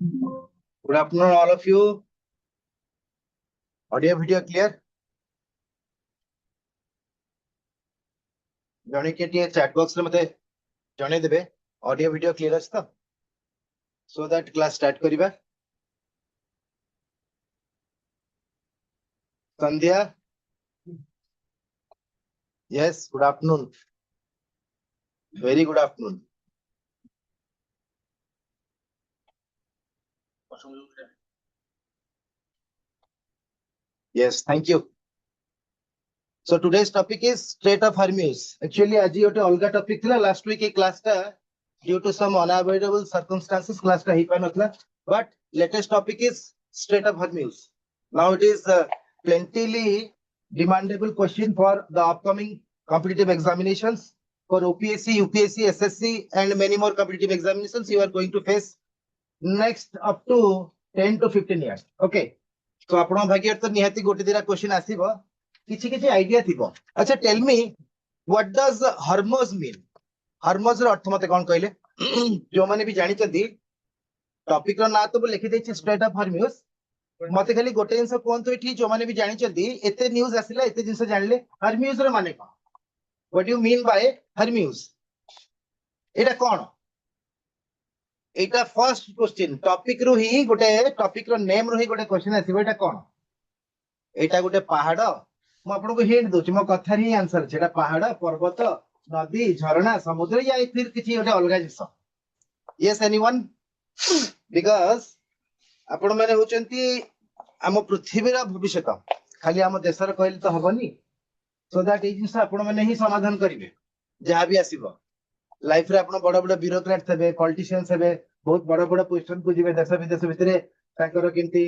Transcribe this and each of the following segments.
Good afternoon, all of you. Audio, video clear? जने के TA chat box रे मते जने देबे audio video clear अछि त so that class start करिबा. Sandhya, yes, good afternoon. Very good afternoon. Yes, thank you. So today's topic is Strait of Hormuz. Actually, aji ote olga topic thila last week e class ta due to some unavoidable circumstances class ta hi panatla. But latest topic is Strait of Hormuz. Now it is plentifully demandable question for the upcoming competitive examinations for OPSC, UPSC, SSC, and many more competitive examinations you are going to face next up to 10 to 15 years. Okay. So आपण भाग्य तो निहाती गोटे दिरा question आसीबो किछि किछि idea थिबो. अच्छा tell me what does Hormuz mean? Hormuz रो अर्थ मते कोन कहले जो माने भी जानि चंदी टॉपिक रो ना तो लिखि दैछि स्ट्रेट ऑफ हर्म्यूज. मते खाली गोटे जिंस कोनतो एठी जो माने भी जानि चंदी एते न्यूज़ आसिला एते जिंस जानले हर्म्यूज रो माने कोन? What you mean by Hormuz? एटा कोन? एटा फर्स्ट क्वेश्चन टॉपिक रो ही गोटे टॉपिक रो नेम रो ही गोटे क्वेश्चन आसीबो. एटा कोन? एटा गोटे पहाड़. मु आपन को हिंट दोछि मो कथा री आंसर छेटा पहाड़, पर्वत, नदी, झरना, समुद्र या फिर किछि गोटे अलगा जिंस. Yes anyone? बिकॉज़ आपण माने होचंती आम पृथ्वी रा भविष्य खाली आम देशर कहले तो हबनी. सो दैट ई जिंस आपण माने ही समाधान करिवे जहा भी आसीबो. लाइफ रे आपण बड़ बड़ ब्यूरोक्रेट थबे, पॉलिटिशियंस हेबे, बहुत बड़ बड़ पोजीशन को जिवे देश विदेश भितरे ताकर केंती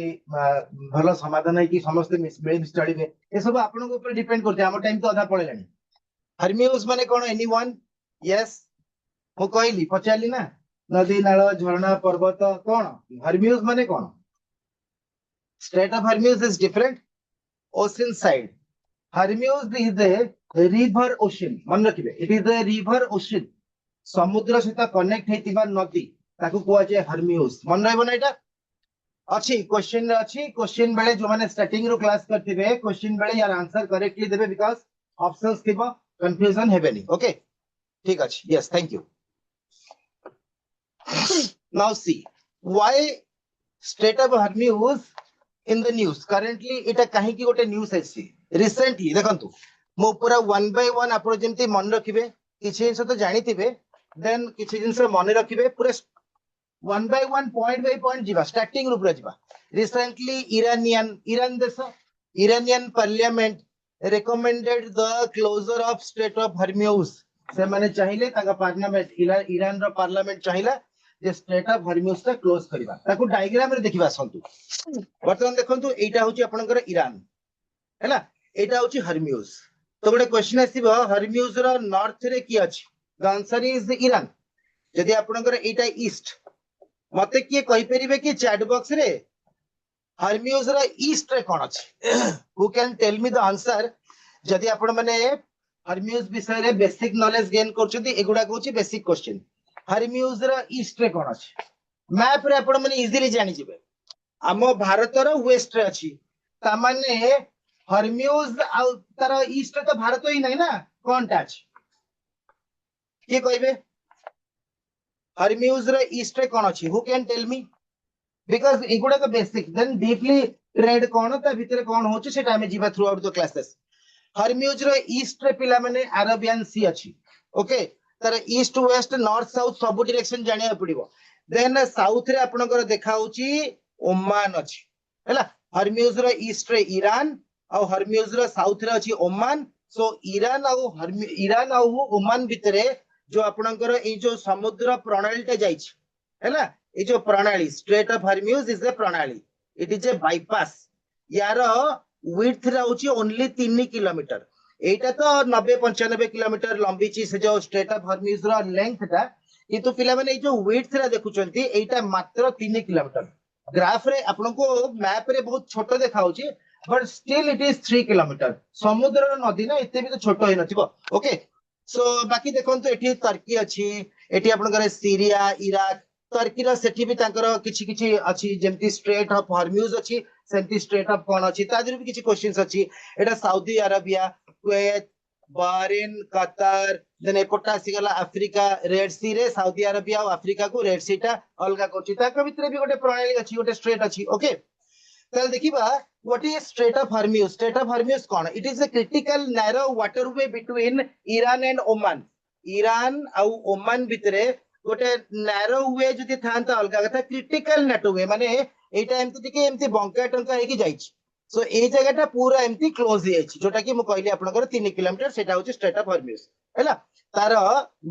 भलो समाधान है कि समस्त मिल चलिबे. ए सब आपण को ऊपर डिपेंड करते. हम टाइम तो आधा पळेलानी. हर्म्यूज माने कोन? एनीवन? यस मु कहली पचाली ना नदी, नाळ, झरना, पर्वत कोन? हर्म्यूज माने कोन? Strait of Hormuz is different ocean side. Hormuz is a river ocean. मन रखिबे it is a river ocean. समुद्र सहित कनेक्ट हेतिबा नदी ताकू कोआ जे हर्म्यूज. मन रहबो ना एटा? अच्छी क्वेश्चन अच्छी क्वेश्चन बेले जो माने स्टार्टिंग रो क्लास करथिबे क्वेश्चन बेले यार आंसर करेक्टली देबे बिकॉज़ ऑप्शंस थिबो कंफ्यूजन हेबेनी. ओके ठीक अछि. Yes thank you. Now see why Strait of Hormuz in the news currently. एटा काहे की गोटे न्यूज़ आछि रिसेंटली देखंतु. मो पूरा वन बाय वन आपण जेंति मन रखिबे किछि जिंस तो जानिथिबे देन किछि जिंस मन रखिबे पूरा one by one point by point जीवा. स्टार्टिंग रूप रे जीवा. रिसेंटली ईरान देश Iranian parliament recommended the closure of straight of Hormuz. से माने चाहिले ताका पार्लियामेंट ईरान रो पार्लियामेंट चाहिला जे स्ट्रेट ऑफ हर्म्यूज ता क्लोज करिबा. ताको डायग्राम रे देखिबा संतु. वर्तमान देखंतु एटा होची आपनकर ईरान हैला. एटा होची हर्म्यूज. तो गोटे क्वेश्चन आसीबो हर्म्यूज रो नॉर्थ रे की अछि? The answer is Iran. यदि आपनकर एटा ईस्ट मते किए कहि परिबे कि चैट बॉक्स रे हर्म्यूज रो ईस्ट रे कोन अछि? Who can tell me the answer? जदि आपण माने हर्म्यूज विषय रे बेसिक नॉलेज गेन करछथि एगुडा कहूची बेसिक क्वेश्चन. हर्म्यूज रो ईस्ट रे कोन अछि? मैप रे आपण माने इजीली जानि जिवे. आम भारत रो वेस्ट रे अछि ता माने हर्म्यूज आ तार ईस्ट तो भारत ही नै ना. कोनटा अछि के कहबे? हर्म्यूज रे ईस्ट रे कोन अछि? Who can tell me? Because एगुडा का बेसिक देन डीपली ट्रेड कोन ता भीतर कोन होची सेटा हमें जीवा throughout the classes. Hormuz रे ईस्ट रे पिला माने अरेबियन सी अछि. ओके तार east west north south sub direction जानिया पड़िबो. देन साउथ रे आपनकर देखा होची ओमान अछि हैला. हर्म्यूज रे ईस्ट रे ईरान और हर्म्यूज रे साउथ रे अछि ओमान. सो ईरान और ओमान भितरे जो आपनकर ए जो समुद्र प्रणाली टे जाइछ हैला. ए जो प्रणाली स्ट्रेट ऑफ हर्म्यूज इज ए प्रणाली. It is A bypass. यार विड्थ रहउची ओनली 3 किलोमीटर. एटा तो 90-95 किलोमीटर लंबी ची से जो स्ट्रेट ऑफ हर्म्यूज रो लेंथ ता. किंतु पिला माने ए जो विड्थ रा देखुचंती एटा मात्र 3 किलोमीटर. ग्राफ रे आपन को मैप रे बहुत छोटो देखा होची but still it is 3 kilometre. समुद्र रो नदी ना एते भी तो छोटो हे नथिबो. ओके सो बाकी देखंतु एठी तुर्की अछि, एठी आपन करे सीरिया, इराक, टर्की रो सेठी भी तांकर किछि किछि अछि जेमति स्ट्रेट ऑफ हॉर्म्यूज अछि सेमति स्ट्रेट ऑफ कोन अछि तादिर भी किछि क्वेश्चंस अछि एटा Saudi Arabia Kuwait Bahrain Qatar then एपटा सिगला अफ्रीका रेड सी रे सऊदी अरेबिया और अफ्रीका को रेड सी टा अलगा करछि ताका भितरे भी गोटे प्रणाली अछि गोटे स्ट्रेट अछि ओके ताल देखिबा what is Strait of Hormuz कोन it is a critical narrow waterway between Iran and Oman Iran आ ओमान भितरे गोटे नैरो वे जदि थांता अलगा कथा क्रिटिकल नेटवे माने एटा एमति टिके एमति बंका टंका हेकी जाइछि सो ए जगहटा पूरा एमति क्लोज हे अछि जोटा कि मु कहली आपनकर 3 किलोमीटर सेटा होछि स्ट्रेट ऑफ हॉर्म्यूज हैला तार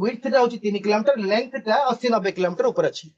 विड्थ टा होछि 3 किलोमीटर लेंथ टा 80 90 किलोमीटर ऊपर अछि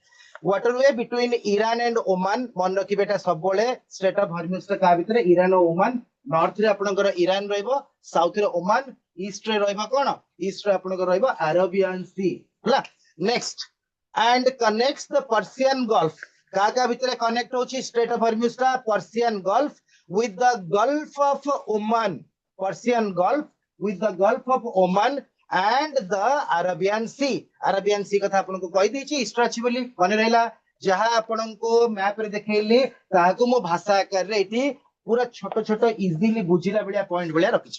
waterway between Iran and Oman मन रखिबे एटा सब बळे स्ट्रेट ऑफ हॉर्म्यूज टा का भितरे ईरान और ओमान नॉर्थ रे आपनकर ईरान रहइबो साउथ रे ओमान ईस्ट रे रहइबो कोन ईस्ट रे आपनकर रहइबो अरेबियन सी हैला next and connects the Persian gulf का भितरे कनेक्ट होछि स्ट्रेट ऑफ हॉर्म्यूज टा Persian gulf with the Gulf of Oman, Persian Gulf with the Gulf of Oman and the Arabian Sea. Arabian Sea कथा आपन को कहि दैछि इस्ट्रा अछि बोली कोने रहला जहा आपन को मैप रे देखैली ताको मो भाषा आकार रे इति पूरा छोटो छोटो इजीली बुझिला बलिया पॉइंट बलिया रखि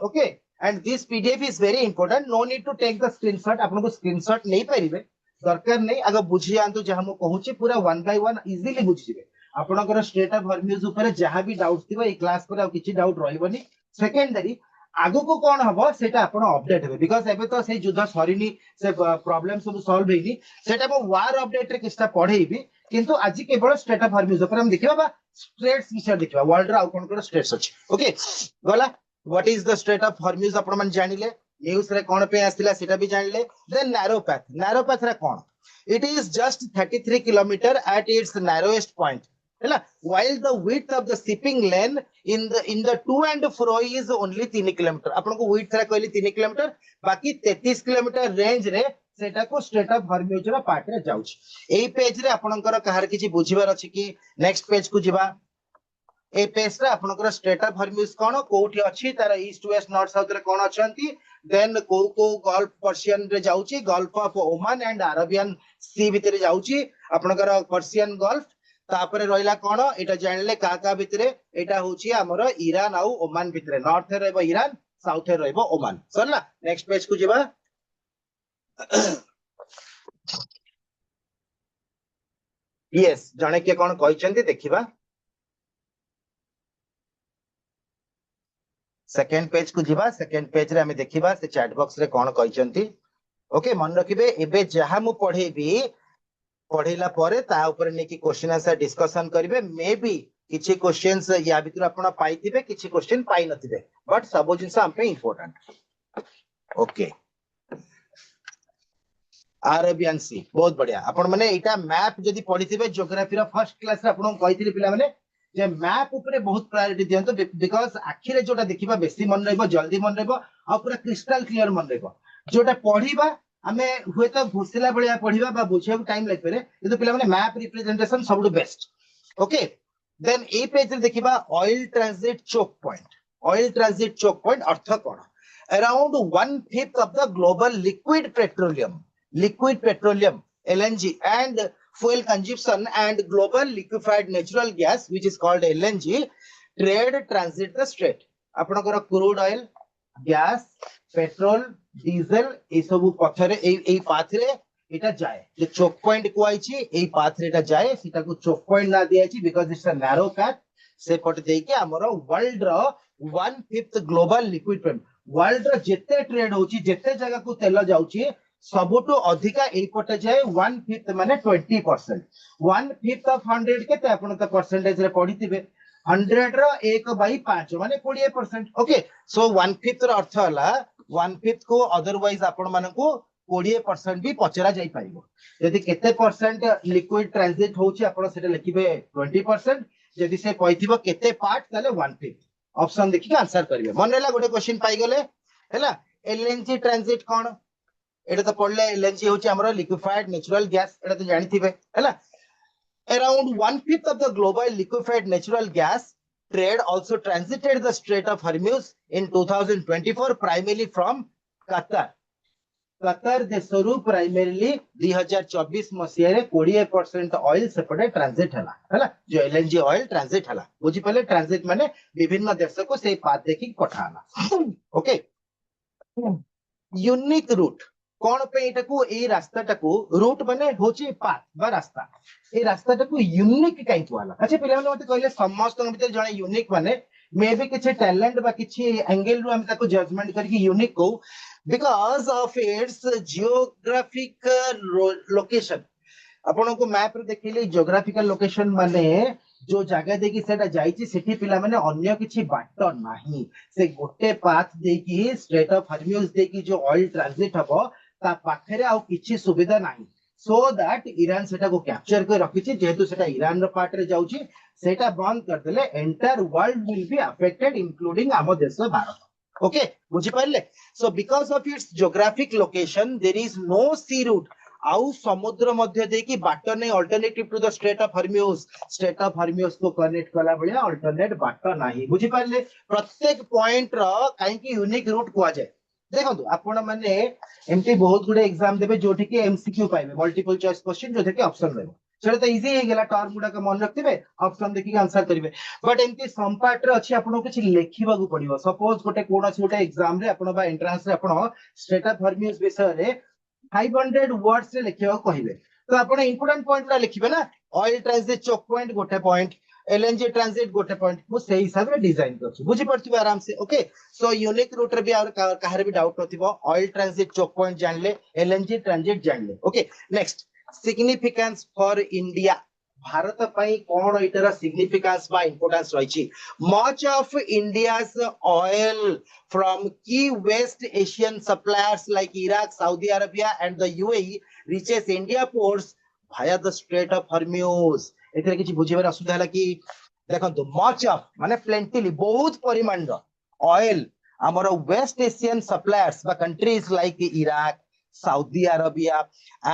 okay and this PDF is very important no need to take the screenshot आपन को स्क्रीनशॉट नै परिबे दरकार नै आगे बुझि जानतु जहा मो कहूची पूरा 1 बाय 1 इजीली बुझिबे आपनकर स्ट्रेट ऑफ हॉर्म्यूज ऊपर जहां भी डाउट थिबो ए क्लास पर आ किछि डाउट रहइबनी सेकेंडरी आगो को कोन हबो सेटा आपण अपडेट हेबे बिकॉज़ एबे तो से युद्ध सरीनी से प्रॉब्लम सब सॉल्व हेनी सेटा मो वार अपडेट रे किछटा पढेइबी किंतु आज केवल स्ट्रेट ऑफ हॉर्म्यूज ऊपर हम देखिबा बा स्ट्रेट्स विषय देखिबा वर्ल्ड रा कोन कोन स्ट्रेट्स अछि ओके गला what is the straight of Hormuz आपण मन जानिले न्यूज़ रे कोन पे आस्तिला सेटा भी जानिले देन नैरो पाथ रे कोन it is just 33 kilometre at its narrowest point while the width of the shipping lane in the to and fro is only 3 kilometre आपन को width रा कहली 3 किलोमीटर बाकी 33 किलोमीटर रेंज रे सेटा को स्ट्रेट ऑफ हॉर्म्यूज रा पार्ट रे जाउछ एई पेज रे आपनकर कहार किछि बुझिबार अछि कि नेक्स्ट पेज को जिबा ए पेज रे आपनकर स्ट्रेट ऑफ हॉर्म्यूज कोन कोठी अछि तार ईस्ट वेस्ट नॉर्थ साउथ रे कोन अछंती देन को गल्फ पर्शियन रे जाउची Gulf of Oman and Arabian Sea भितरे जाउची आपनकर पर्शियन गल्फ तापरे रहिला कोन एटा जानले का भितरे एटा होची हमर ईरान आ ओमान भितरे नॉर्थ रे रहबो ईरान साउथ रे रहबो ओमान सरला नेक्स्ट पेज को जिबा यस जणे के कोन कहिसंती देखिबा सेकंड पेज को जिबा सेकंड पेज रे हमें देखिबा से चैट बॉक्स रे कोन कहिसंती ओके मन रखिबे एबे जहा मु पढेबी पढ़ेला परे ता ऊपर नेकी क्वेश्चन आंसर डिस्कशन करिवे मे बी किछि क्वेश्चंस या भितर आपण पाइथिबे किछि क्वेश्चन पाइ नथिबे बट सब जिंस हम पे इंपोर्टेंट ओके अरेबियन सी बहुत बढ़िया आपण माने एटा मैप जदी पढिथिबे ज्योग्राफी रा फर्स्ट क्लास रे आपण कहिथिले पिला माने जे मैप ऊपर बहुत प्रायोरिटी दियंतो बिकॉज़ आखिरे जोटा देखिबा बेसी मन रहबो जल्दी मन रहबो आ पूरा क्रिस्टल क्लियर मन रहबो जोटा पढिबा हमें हुए तो घुसला बलिया पढिबा बा बुझिया टाइम लाग पारे किंतु पिला माने मैप रिप्रेजेंटेशन सबडू best okay then a page रे देखिबा ऑयल ट्रांजिट चोक पॉइंट अर्थ कोन around 1/5 of the global liquid petroleum LNG and fuel consumption and global liquefied natural gas which is called LNG trade transit the strait आपनकर crude oil gas petrol diesel ए सब पथरे a path रे एटा जाय जे choke point को आइछि a path रे एटा जाय सीता को चोक पॉइंट ना दियाछि because it's a narrow path से पट देई के हमरो वर्ल्ड रो 1/5 ग्लोबल लिक्विड पेट्रोल वर्ल्ड रो जेते ट्रेड होछि जेते जगह को तेल जाउछि सबुटो अधिका ए पटे जाय 1/5 माने 20% 1/5 ऑफ 100 केते आपण त परसेंटेज रे पढिथिबे 100 रो 1/5 माने 20% ओके सो 1/5 रो अर्थ हला 1/5 को अदरवाइज आपण माने को 20% भी पचरा जाई पाइबो यदि केते परसेंट लिक्विड ट्रांजिट होछि आपण सेटा लिखिबे 20% यदि से कहिथिबो केते पार्ट ताले 1/5 ऑप्शन देखि के आंसर करिवे मन रेला गोटे क्वेश्चन पाई गेले हैला एलएनजी ट्रांजिट कोन एटा तो पढले एलएनजी होछि हमरो लिक्विफाइड नेचुरल गैस एटा तो जानिथिबे हैला around 1/5 of the global liquefied natural gas trade also transited the Strait of Hormuz in 2024 primarily from Qatar कतार देशरू प्राइमरीली 2024 मसीह रे 20% ऑयल सेपटे ट्रांजिट हला जो एलएनजी ऑयल ट्रांजिट हला बुझी पले ट्रांजिट माने विभिन्न देश को से पाथ देखि पठाला ओके यूनिक रूट कौन पे एटाकू ए रास्ताटाकू रूट माने होची पाथ बा रास्ता ए रास्ताटाकू यूनिक काई कुआला अच्छा पिला माने मते कहले समस्त भीतर जणे यूनिक माने मे बी किछि टैलेंट बा किछि एंगल रु हम ताको जजमेंट करके यूनिक को because of it's geographical location आपण को मैप रे देखिले जियोग्राफिकल लोकेशन माने जो जगह देखि सेटा जाईची सेठी पिला माने अन्य किछि बाट नाही से गोटे पाथ देखि स्ट्रेट ऑफ हॉर्मुज देखि जो ऑयल ट्रांजिट हबो ता पाखरे आ किछि सुविधा नाही सो दैट ईरान सेटा को कैप्चर कर रखिछि जेहेतु सेटा ईरान रो पार्ट रे जाउची सेटा बंद कर देले entire world will be affected including आम देश भारत ओके बुझी पाइले so because of its geographic location there is no sea route आउ समुद्र मध्य देखि बाट नै alternative to the straight of Hormuz को कनेक्ट कला बलिया अल्टरनेट बाट नाही बुझी पाइले प्रत्येक पॉइंट रो काई की यूनिक रूट को जाय देखो आपण माने एमटी बहुत गुडे एग्जाम देबे जोठी के एमसीक्यू पाइबे मल्टीपल चॉइस क्वेश्चन जोथे के ऑप्शन रहबो सेटा तो इजी हे गेला टर्म गुडा के मन रखथिबे ऑप्शन देखि के आंसर करिवे बट एमती सम पार्ट रे अछि आपण किछि लेखिबा को पड़िबो सपोज गोटे कोनोसी गोटे एग्जाम रे आपण बा एंट्रेंस रे आपण स्ट्रेट ऑफ हॉर्मुज विषय रे 500 वर्ड्स रे लेखिबा कहिबे तो आपण इंपोर्टेंट पॉइंट रा लिखिबे ना ऑयल ट्रांजिट चोक पॉइंट गोटे पॉइंट एलएनजी ट्रांजिट गोटे पॉइंट मु सेही हिसाब रे डिजाइन करछु बुझी पड़थिबे आराम से ओके सो यूनिक रूट रे भी और काहर भी डाउट नथिबो ऑयल ट्रांजिट चोक पॉइंट जानले एलएनजी ट्रांजिट जानले okay next significance for India Bharat पई कोन इटर सिग्निफिकेंस बा इंपोर्टेंस रहिछि much of India's oil from की West Asian suppliers like Iraq Saudi Arabia and the UAE reaches India ports via the strait of hormuz एथरे किछि बुझिबार असुविधा हला कि देखंतु मच ऑफ माने प्लेंटिली बहुत परिमाण रो ऑयल हमर वेस्ट एशियन सप्लायर्स बा countries like Iraq Saudi Arabia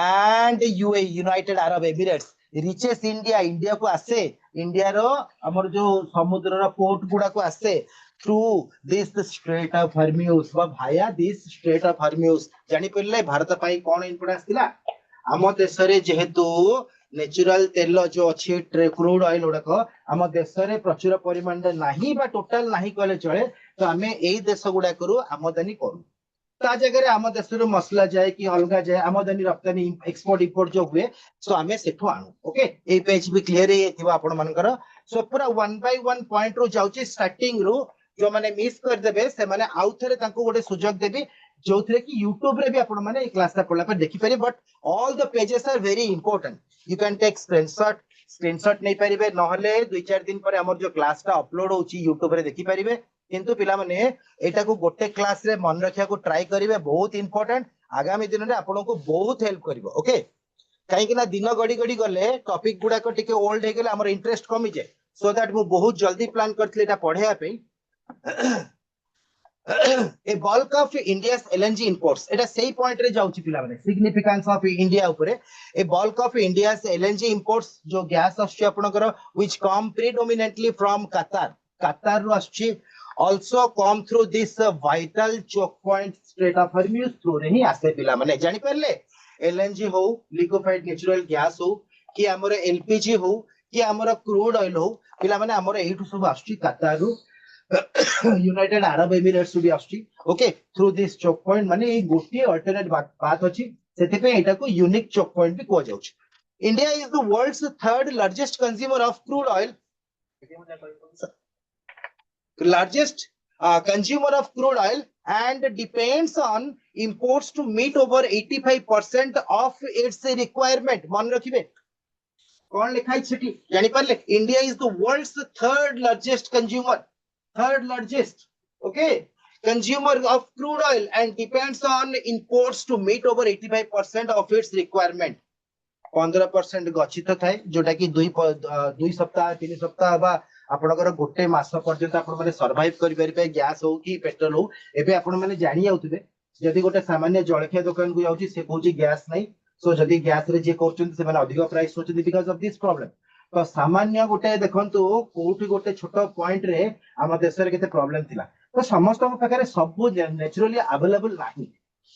and UAE United Arab Emirates reaches India को आसे इंडिया रो हमर जो समुद्र रो पोर्ट गुडा को आसे through this strait of Hormuz बा भाया दिस स्ट्रेट ऑफ हॉर्मुज जानि पड़ले भारत पई कोन इंपोर्टेंस थिला आम देश रे जेहेतु नेचुरल तेल जो अच्छी क्रूड ऑयल गुड़ाक आम देश रे प्रचुर परिमाण नहीं बा टोटाल नहीं कहले चले तो आम यही देश गुड़ाक आमदानी करूँ ता जगह आम देश मसला जाए कि अलग जाए आमदानी रप्तानी एक्सपोर्ट इंपोर्ट जो हुए सो आम सेठू आणु ओके ए पेज भी क्लियर आपण मानकर सो पूरा 1 बाय 1 पॉइंट रो जाउची स्टार्टिंग रो जो माने मिस कर देबे से माने आउ थरे तांको गोटे सुजोग देबी जो थे कि यूट्यूब रे भी आपण माने क्लास ता पढला पर देखि पारे but all the pages are very important you can take screenshot नहीं पारिबे नहले 2-4 दिन पर हमर जो क्लास ता अपलोड होची यूट्यूब रे देखि पारिबे किंतु पिला माने एटा को गोटे क्लास रे मन रखिया को ट्राई करिवे बहुत इंपोर्टेंट आगामी दिन रे आपण को बहुत हेल्प करिवो ओके काहे कि ना दिन गडी गडी गले टॉपिक गुडा को टिके ओल्ड हे गेले हमर इंटरेस्ट कमी जाय सो दैट मु बहुत जल्दी प्लान करथले एटा पढेया पे a bulk of India's LNG imports एटा सही पॉइंट रे जाउची पिला माने सिग्निफिकेंस ऑफ इंडिया ऊपर a bulk of India's LNG imports जो गैस आछी आपनकर which come predominantly from Qatar रो आछी also come through this vital choke point Strait of Hormuz through रे ही आसे पिला माने जानि परले LNG हो लिक्विफाइड नेचुरल गैस हो कि हमर LPG हो कि हमर क्रूड ऑयल हो पिला माने हमर एठु सब आछी कतार रो यूनाइटेड अरब एमिरेट्स भी आछी okay through this choke point माने ए गोटी अल्टरनेट बात अछि सेते पे एटा को यूनिक चोक पॉइंट भी को जाउछ India is the world's third largest consumer of crude oil largest consumer of crude oil and depends on imports to meet over 85% of its requirement मन रखिबे कोन लिखाई छिटी जानि परले India is the world's third largest okay consumer of crude oil and depends on imports to meet over 85% of its requirement 15% गच्छित थाए जोटा कि 2 सप्ताह 3 सप्ताह बा आपनकर गोटे मास पर्यंत आपण माने सर्वाइव करि परिबे गैस हो कि पेट्रोल हो एबे आपण माने जानि आउथिबे जदी गोटे सामान्य जळखिया दुकान को जाउची से कहूची गैस नै सो जदी गैस रे जे करचुंती से माने अधिक प्राइस होचुंती बिकॉज़ ऑफ दिस प्रॉब्लम तो सामान्य गोटे देखंतु कोठी गोटे छोटो पॉइंट रे हम देश रे केते प्रॉब्लम थिला तो समस्त पाखरे सब नेचुरली अवेलेबल नाही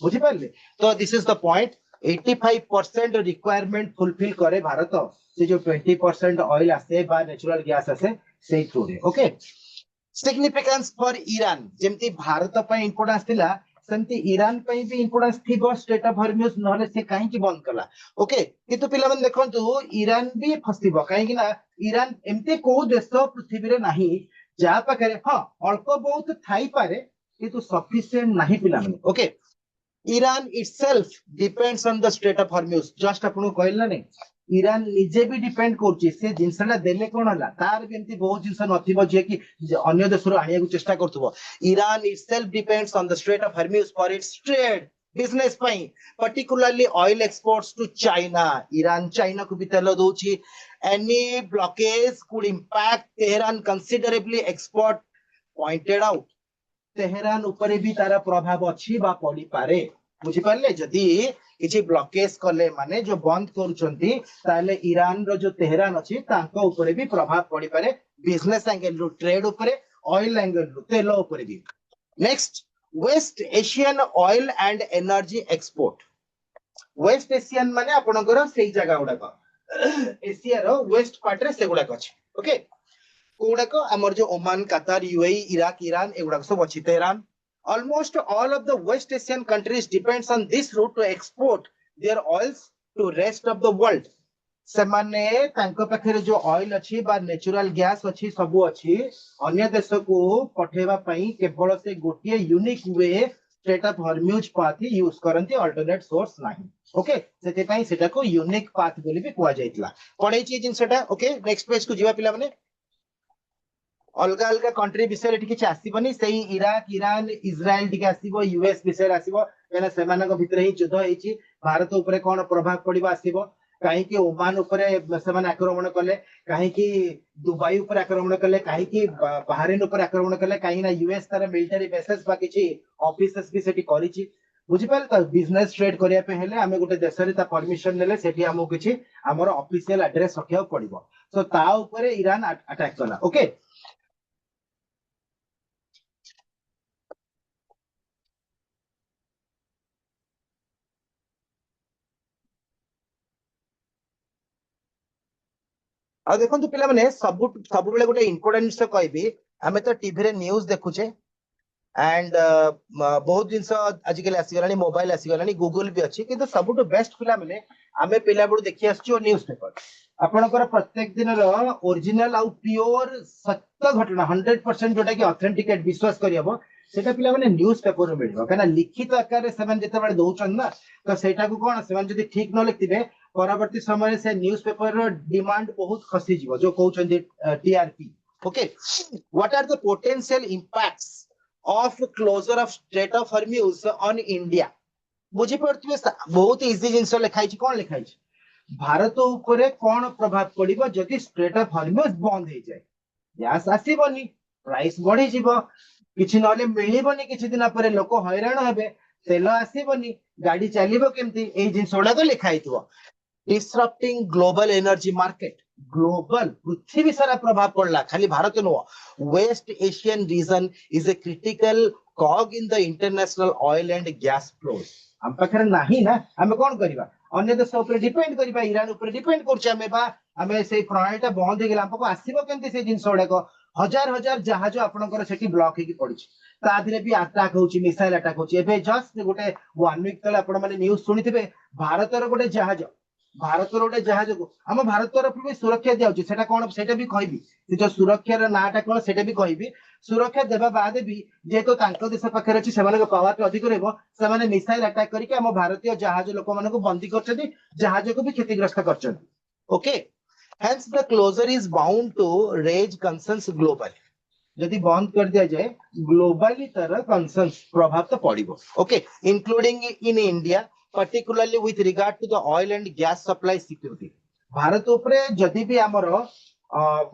बुझी पारले तो this is the point 85% requirement fulfil करे भारत से जो 20% ऑयल आसे बा नेचुरल गैस आसे से थ्रू रे ओके सिग्निफिकेंस फॉर ईरान जेमती भारत पे इंपोर्टेंस थिला सेमती ईरान पे भी इंपोर्टेंस थिबो स्टेट ऑफ हॉर्मुज नहले से काहे की बंद कला ओके किंतु पिला मन देखंतु ईरान भी फसिबो काहे कि ना ईरान एमते को देश पृथ्वी रे नाही जा पाखरे हां अल्प बहुत थाई पारे किंतु सफिशिएंट नाही पिला मन okay Iran itself depends on the Strait of Hormuz just आपन कहल ना नहीं ईरान निजे भी डिपेंड करछि से जिंसला देले कोन हला तार भी एमती बहुत जिंस नथिबो जे कि अन्य देश रो आनिया को चेष्टा करथबो Iran itself depends on the Strait of Hormuz for its trade business पई particularly oil exports to China Iran China को भी तेल दोछि any blockage could impact Tehran considerably export pointed out Tehran ऊपर भी तारा प्रभाव अच्छी बा पड़ी पारे बुझी पारले जदी किछि ब्लॉकेज करले माने जो बंद करूचंती ताले ईरान रो जो तेहरान अछि तांको ऊपर भी प्रभाव पड़ी पारे बिजनेस एंगल रो ट्रेड ऊपर ऑयल एंगल रो तेल ऊपर भी next West Asian oil and energy export West Asian माने आपनकर सेही जगह गुडा एशिया रो वेस्ट पार्ट रे से गुडा अछि ओके कोडाक हमर जो ओमान कतार यूएई इराक ईरान एगुडा सब अछि Tehran almost all of the west asian countries depends on this route to export their oils to rest of the world से माने तांको पाखरे जो ऑयल अछि बा नेचुरल गैस अछि सब अछि अन्य देश को पठेबा पई केवल से गोटिए unique way strait of Hormuz path use करंती अल्टरनेट सोर्स नाही ओके सेते पई सेटा को यूनिक पाथ बोली भी कुआ जाइतला पढै छी जिंसटा ओके नेक्स्ट पेज को जीवा पिला माने अलग अलग कंट्री विषय किसी आसबनी से इराक ईरान इज्राएल टी आसो यूएस विषय आसो कहना से भितर ही युद्ध होती भारत उपर कौन प्रभाव पड़ो आसो कहीं ओमान आक्रमण कले कहीं दुबई उपर आक्रमण कले कहीं बाहरीन उपर आक्रमण कले कहीं यूएस तार मिलिटरी बेसेस बा किछि ऑफिसेस भी सेठी करिछि बुझिपारे तो बिजनेस ट्रेड करिया पे हेले आमे गोटे देश रे ता परमिशन नेले सेठी हमो किछि हमर ऑफिशियल एड्रेस रखिया पड़िबो सो ता ऊपर ईरान अटैक कला ओके आ देखो पिला माने सब सब बेले गोटे इंपोर्टेंट जिंस कहबी आमे तो टीवी रे न्यूज़ देखुचे एंड बहुत जिंस आजिकल आसीगलानी मोबाइल आसीगलानी गूगल भी अच्छी किंतु सबुठ बेस्ट पिला माने आमे पिला बडू देखि आछियो न्यूज़ पेपर आपनकर प्रत्येक दिन रो ओरिजिनल आउ प्योर सत्य घटना 100% जोटा कि ऑथेंटिकेट विश्वास करियबो सेटा पिला माने न्यूज़ पेपर रो मिलबो काना लिखित आकार रे सेवन जते बेले दोउचन ना तो सेटा को कोन सेवन जदी ठीक न लिखतिबे परवर्ती समय से न्यूज़ पेपर रो डिमांड बहुत खसी जीवो जो कहउचन TRP okay what are the potential impacts of closure of straight of Hormuz on India बुझी पड़थिबे बहुत इजी जिंस लिखाई छी कोन लिखाई छी भारत ऊपर कौन प्रभाव पड़ो जदि स्ट्रेट ऑफ हॉर्मुज बंद हो जाए गैस आसबनी प्राइस बढ़ी जीवो किछि नले मिलिबनी किछि दिन पर लोक हैरान हेबे तेल आसबनी गाड़ी चलिबो केमती ए जिंस गुडा तो लिखाई थिबो disrupting global energy market global पृथ्वी सारा प्रभाव पड़ला खाली Bharat no West Asian region is a critical cog in the international oil and gas flows हम पाखरे नाही ना हम कोन करबा अन्य देश ऊपर डिपेंड करबा ईरान ऊपर डिपेंड करछ हमें से प्रणालीटा बंद हे गेला हमको आसीबो केमती से जिंस गुडा को हजार हजार जहाज आपनकर सेठी ब्लॉक हेकी पड़िछ ता दिने भी अटैक होची मिसाइल अटैक होची एबे जस्ट गोटे 1 वीक तले आपण माने न्यूज़ सुनिथिबे भारतर गोटे जहाज भारत गोटे जहाज को आम भारत तरफ भी सुरक्षा दिया सेटा कौन सेटा भी कहबी जो सुरक्षार नाटा कौन सेटा भी कहबी सुरक्षा देवा बाद भी जेहेतु तांको देश पाखे अच्छी से पावर अधिक रहबो से मिसाइल अटैक करके आम भारतीय जहाज लोक मान बंदी कर जहाज को भी क्षतिग्रस्त कर okay hence the closure is bound to raise concerns global जदि बंद कर दिया जाए ग्लोबली तरह कंसर्न्स प्रभाव तो पड़ो okay including in India particularly with regard to the oil and gas supply security Bharat ऊपर जदि भी हमर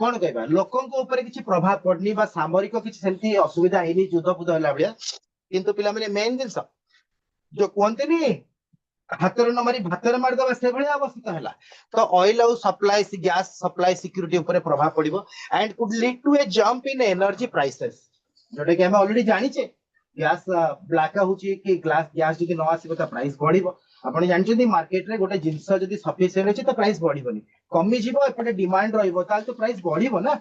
कोन कहबा लोकन को ऊपर किछि प्रभाव पड़नी बा सामरिक किछि सेंती असुविधा हेनी युद्ध बुद्ध होला बडिया किंतु पिला माने मेन जिंस जो कोनते नी हातर न मारी भातर मार दबा से भलिया अवस्था होला तो ऑयल और सप्लाई गैस सप्लाई सिक्योरिटी ऊपर प्रभाव पड़िबो and could lead to a jump in energy prices जोटे कि हम ऑलरेडी जानि छे गैस ब्लैक होची कि गैस जदि न आसीबो त प्राइस बढ़िबो आपण जानछथि मार्केट रे गोटे जिंस जदि सफिशिएंट अछि त प्राइस बढ़िबोनी कमी जिवो एपटे डिमांड रहइबो ताल तो प्राइस बढ़िबो ना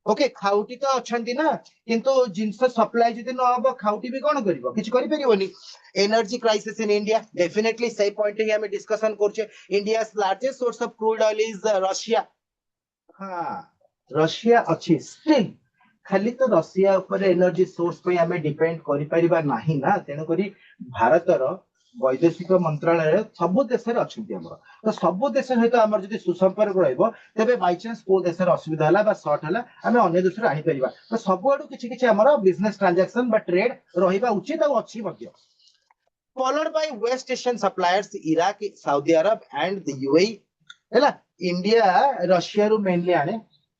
ओके खाउटी तो अछंती ना किंतु जिंस सप्लाई जदि न हबो खाउटी भी कोन करिवो किछ करि परिबोनी energy crisis in India definitely सही पॉइंट ही हमें डिस्कशन करछे India's largest source of crude oil is Russia हाँ रशिया अच्छी स्टिल खाली तो रशिया ऊपर एनर्जी सोर्स पे हमें डिपेंड करि परिबा नाही ना तेनो करी भारतर वैदेशिक मंत्रालय सब देश रे अछंती हमर तो सब देश सहित हमर जदि सुसंपर्क रहइबो तबे बाय चांस को देश रे असुविधा हला बा शॉर्ट हला हमें अन्य देश रे आही परिबा तो सब आडू किछि किछि हमर बिजनेस ट्रांजैक्शन बा ट्रेड रहिबा उचित आ अछि मध्य followed by West Asian suppliers Iraq, Saudi Arab and the UAE ହେଲା इंडिया रशिया रु मेनली आने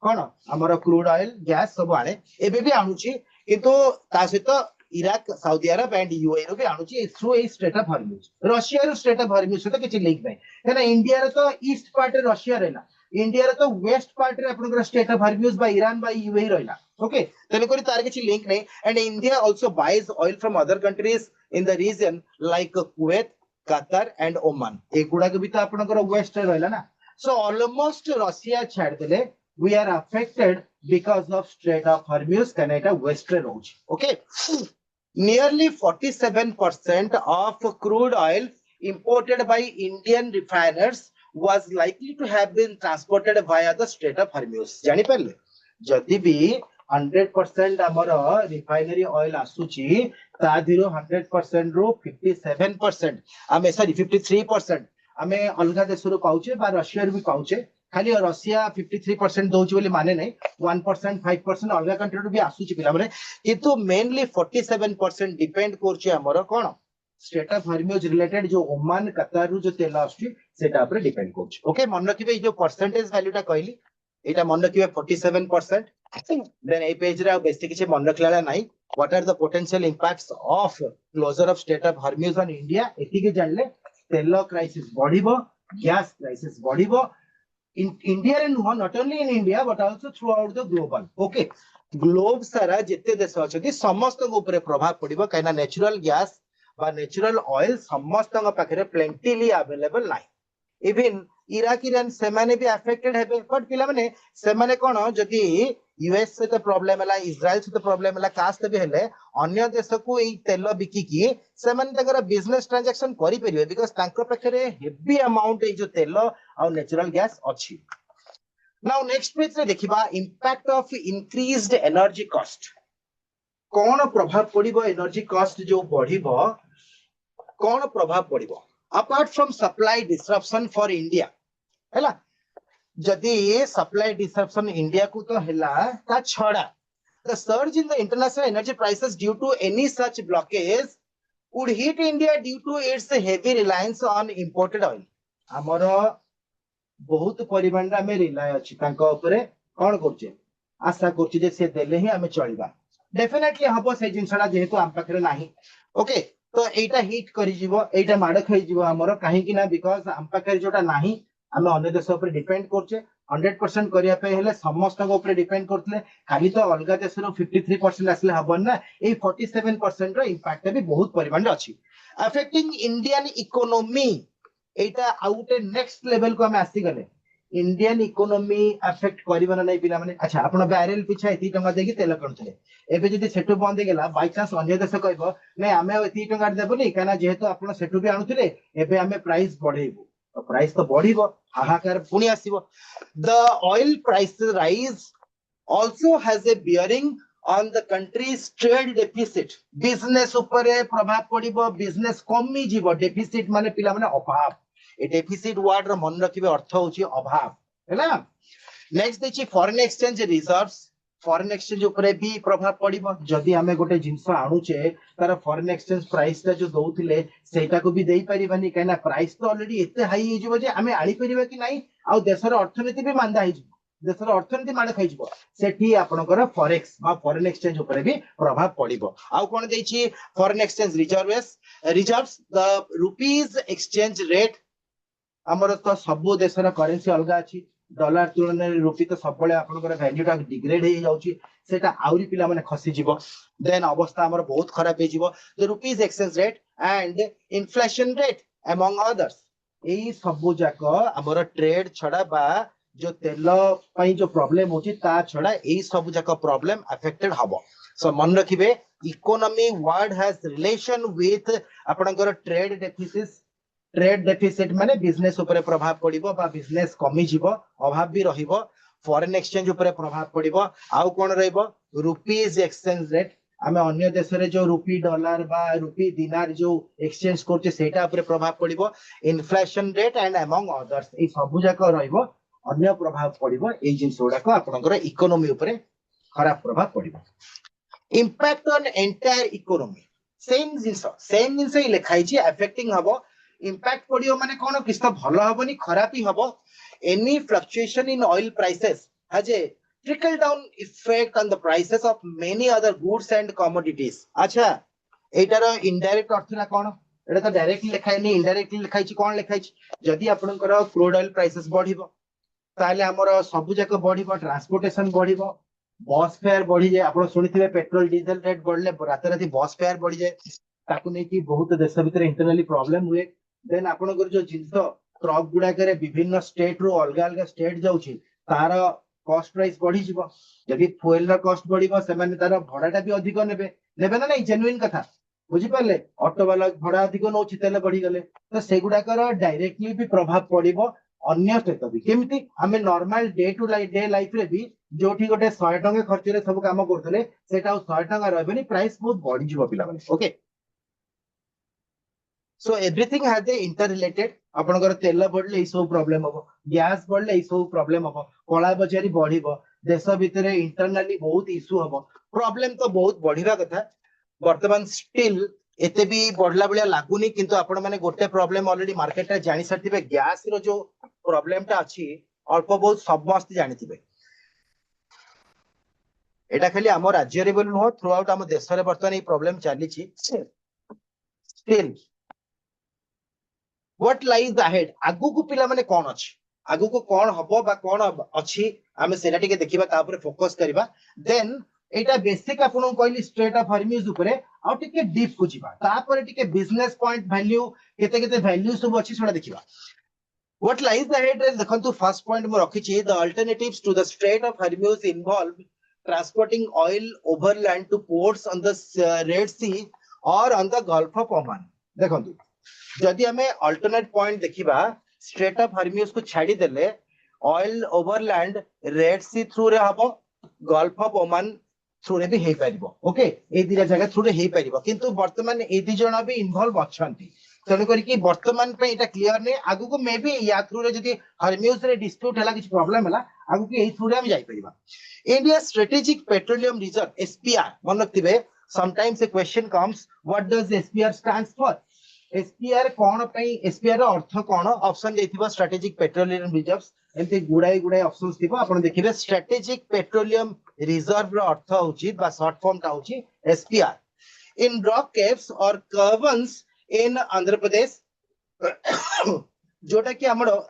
कोन हमर क्रूड ऑयल गैस सब आने एबे भी आनुची किंतु ता सहित Iraq Saudi Arab and UAE रो भी आनुची through a strait of Hormuz Russia रो स्ट्रेट ऑफ हॉर्मुज सहित किछि लिंक नै हैना इंडिया रे तो ईस्ट पार्ट रे रशिया रहला इंडिया रे तो वेस्ट पार्ट रे आपन स्ट्रेट ऑफ हॉर्मुज बा ईरान बा यूएई रहला ओके तने करी तार किछि लिंक नै and India also buys oil from other countries in the region like Kuwait Qatar and Oman एगुडा के भी तो आपन वेस्ट रे रहला ना so almost Russia chhad dele we are affected because of Strait of Hormuz Canada west re roach okay nearly 47% of crude oil imported by Indian refiners was likely to have been transported via the Strait of Hormuz jani parle jodi bi 100% amar refinery oil asuchi ta dhiro 100% ro 57% ame sorry 53% आमे अलगा देश रो पाउचे बा Russia रो भी पाउचे खाली Russia 53% दोची बोली माने नै 1% 5% अलगा कंट्री रो भी आसुची पिला माने किंतु मेनली 47% डिपेंड करचे हमर कोन स्टेट ऑफ हॉर्मुज रिलेटेड जो ओमान कतार रो जो तेल आसुची सेटा ऊपर डिपेंड करचे ओके मन रखिबे जो परसेंटेज वैल्यूटा कहली एटा मन रखिबे 47% देन ए पेज रे बेसी किछ मन रखलाला नै what are the potential impacts of closure of state of Hormuz on India एति के जानले तेल क्राइसिस बढ़िबो गैस क्राइसिस बढ़िबो इन इंडिया रे नुह not only in India but also throughout the global okay globe सारा जेते देश अछथि समस्त ऊपर प्रभाव पड़िबो काइना नेचुरल गैस बा नेचुरल ऑयल समस्त पाखरे प्लेंटीली अवेलेबल नाही इवन इराक ईरान से माने भी अफेक्टेड हेबे बट पिला माने से माने कोन जदी यूएस से तो प्रॉब्लम हला इजराइल से तो प्रॉब्लम हला कास्ट भी हेले अन्य देश को ए तेल बिकी की से माने तकर बिजनेस ट्रांजैक्शन करि परिबे बिकॉज़ तांको पाखरे हेवी अमाउंट ए जो तेल और नेचुरल गैस अछि नाउ नेक्स्ट पेज रे देखिबा impact of increased energy cost कोन प्रभाव पड़िबो एनर्जी कॉस्ट जो बढ़िबो कोन प्रभाव पड़िबो apart from supply disruption for India हैला जदि supply disruption India को तो हैला ता छड़ा the surge in the international energy prices due to any such blockage would hit India due to its heavy reliance on imported oil हमर बहुत परिमाण रे हमें रिलाय अछि तांको ऊपर कोन करछे आशा करछी जे से देले ही हमें चलिबा डेफिनेटली हबो से जिंसडा जेहेतु हम पाखरे नाही ओके तो एटा हिट करि जीवो एटा माड खइ जीवो हमर काहे कि ना बिकॉज़ हम पाखरे जोटा नाही हमें अन्य देश ऊपर डिपेंड करछे 100% करिया पे हेले समस्त को ऊपर डिपेंड करथले खाली तो अलगा देश रो 53% आसले हबन ना ए 47% रो इंपैक्ट भी बहुत परिमाण रे अछि अफेक्टिंग इंडियन इकोनॉमी एटा आउटे नेक्स्ट लेवल को हमें आसी गले इंडियन इकोनॉमी अफेक्ट करिबना नै पिला माने अच्छा आपण बैरल पिछा एती टंगा देकी तेल कणथले एबे जदी सेटु बंद गेला बाय चांस अन्य देश कहबो नै हमें एती टंगा देबोनी काना जेहेतु आपण सेटु भी आनुथले एबे हमें प्राइस बढ़ेबो तो प्राइस तो बढ़िबो हाहाकार पुनी आसीबो the oil price rise also has a bearing on the country's trade deficit business ऊपर प्रभाव पड़िबो बिजनेस कमी जीवो डेफिसिट माने पिला माने अभाव ए डेफिसिट वर्ड रो मन रखिबे अर्थ होची अभाव हैला नेक्स्ट देछि foreign exchange reserves foreign exchange ऊपर भी प्रभाव पड़िबो जदी हमें गोटे जिंस आनुचे तार फॉरेन एक्सचेंज प्राइस ता जो दउथिले सेटा को भी देई परिबानी काना प्राइस तो ऑलरेडी एते हाई हे जिवो जे हमें आड़ी परिबा कि नाही आ देशर अर्थनीति भी मांदा हे देशर अर्थनीति माड खाइ जिवो सेठी आपनकर फॉरेक्स बा फॉरेन एक्सचेंज ऊपर भी प्रभाव पड़िबो आ कोन देछि foreign exchange reserves the rupees exchange rate हमर तो सब देशर करेंसी अलगा अछि डॉलर तुलना रे रुपी तो सबले आपनकर वैल्यू टा डिग्रेड हे जाउची सेटा आउरी पिला माने खसी जीवो देन अवस्था हमर बहुत खराब हे जीवो the rupees exchange rate and inflation rate among others एई सबु जाक हमर ट्रेड छडा बा जो तेल पई जो प्रॉब्लम होची ता छडा एई सबु जाक प्रॉब्लम अफेक्टेड हबो सो मन रखिबे economy word has relation with आपनकर ट्रेड डेफिसिट माने बिजनेस ऊपर प्रभाव पड़िबो बा बिजनेस कमी जीवो अभाव भी रहिबो फॉरेन एक्सचेंज ऊपर प्रभाव पड़िबो आउ कोन रहइबो रुपीज एक्सचेंज रेट आमे अन्य देश रे जो रुपी डॉलर बा रुपी दिनार जो एक्सचेंज करछे सेटा ऊपर प्रभाव पड़िबो inflation rate and among others ए सबु जाक रहइबो अन्य प्रभाव पड़िबो ए जिंस गुडाक आपनकर इकोनॉमी ऊपर खराब प्रभाव पड़िबो impact on entire economy same जिंस ही लिखाई छी अफेक्टिंग हबो इम्पैक्ट पड़ियो माने कोन किछ तो भलो हबोनी खराब ही हबो any fluctuation in oil prices has a trickle down effect on the prices of many other goods and commodities अच्छा एटार इनडायरेक्ट अर्थला कोन एटा तो डायरेक्टली लिखाई नहीं इनडायरेक्टली लिखाई छी कोन लिखाई छी जदी आपनकर क्रूड ऑयल प्राइसेस बढ़िबो ताले हमर सबु जाक बढ़िबो ट्रांसपोर्टेशन बढ़िबो बस फेयर बढ़ी जाए आपण सुनिथिबे पेट्रोल डीजल रेट बढ़ले राते राती बस फेयर बढ़ी जाए ताकू नै कि बहुत देश भीतर इंटरनली प्रॉब्लम हुए देन आपनकर जो जिंस ट्रक गुडा करे विभिन्न स्टेट रो अलग अलग स्टेट जाउची तार कॉस्ट प्राइस बढ़ी जीवो जदि फ्यूल रा कॉस्ट बढ़िबो से माने तार भड़ाटा भी अधिक नेबे नेबे ना नहीं जेन्युइन कथा बुझी पाले ऑटो वाला भड़ा अधिक नोची तेले बढ़ी गले तो सेगुडा कर डायरेक्टली भी प्रभाव पड़िबो अन्य सहित भी केमिति हमें normal day to day life रे भी जोठी गोटे 100 टका खर्च रे सब काम करथले सेटा 100 टका रहबेनी प्राइस बहुत बढ़ी जीवो पिला माने okay so everything has A inter related आपनकर तेल बढ़ले ई सब प्रॉब्लम हबो गैस बढ़ले ई सब प्रॉब्लम हबो कोला बजारी बढ़िबो देश भीतर इंटरनली बहुत इशू हबो प्रॉब्लम तो बहुत बढ़िबा कथा वर्तमान स्टिल एते भी बढ़ला बलिया लागुनी किंतु आपण माने गोटे प्रॉब्लम ऑलरेडी मार्केट रे जानि सरथिबे गैस रो जो प्रॉब्लम ता अछि अल्प बहुत समस्त जानिथिबे एटा खाली हम राज्य रे बोल नो थ्रू आउट हम देश रे वर्तमान ई प्रॉब्लम चाली छी स्टिल व्हाट लाइज अहेड आगु को पिला माने कोन अछि आगु को कोन हबो बा कोन अछि हमें सेटा टिके देखिबा ता ऊपर फोकस करबा देन एटा बेसिक आपन कहली स्ट्रेट ऑफ हरम्यूज ऊपर आ टिके डीप को जिबा ता पर टिके बिजनेस पॉइंट वैल्यू केते केते वैल्यू सब अछि सेटा देखिबा व्हाट लाइज अहेड रे देखंतु फर्स्ट पॉइंट म रखि छी the alternatives to the straight of Hormuz involve transporting oil overland to ports on the Red Sea और on the Gulf of Oman देखंतु जदि हमें अल्टरनेट पॉइंट देखिबा स्ट्रेट ऑफ हरम्यूज को छाड़ी देले oil overland Red Sea through रे हबो गल्फ ऑफ ओमान थ्रू रे भी हे परिबो ओके ए दिरा जगह थ्रू रे हे परिबो किंतु वर्तमान ए दि जण भी इन्वॉल्व अछंती तने करी कि वर्तमान पे एटा क्लियर नै आगु को मे बी या थ्रू रे जदि हरम्यूज रे डिस्प्यूट हला किछ प्रॉब्लम हला आगु के ए थ्रू रे हम जाई परिबा India strategic petroleum reserve SPR मन रखतिबे sometimes a question comes what does SPR stands for SPR कोन पई एसपीआर रो अर्थ कोन ऑप्शन देथिबा स्ट्रेटेजिक पेट्रोलियम रिजर्व्स एंते गुडाई ऑप्शंस थिबो आपण देखिबे स्ट्रेटेजिक पेट्रोलियम रिजर्व रो अर्थ होची बा शॉर्ट फॉर्म ता होची एसपीआर इन रॉक केव्स और कर्वन्स इन आंध्र प्रदेश जोटा कि हमरो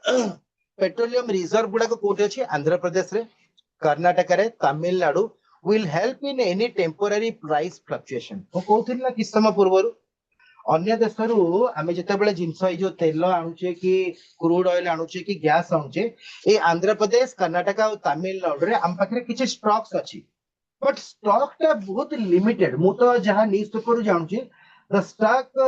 पेट्रोलियम रिजर्व गुडा को कोठे अछि आंध्र प्रदेश रे कर्नाटक रे Tamil Nadu will help in any temporary price fluctuation ओ कोथिन ना किस समय पूर्वरु अन्य देशरू आमे जेतेबेले जिंस ए जो तेल आणुचे कि क्रूड ऑयल आणुचे कि गैस आणुचे ए आंध्र प्रदेश कर्नाटक और तमिलनाडु रे हम पाखरे किछ स्टॉक्स अछि बट स्टॉक ता बहुत लिमिटेड मु तो जहां न्यूज़ पेपर जानुचे the stock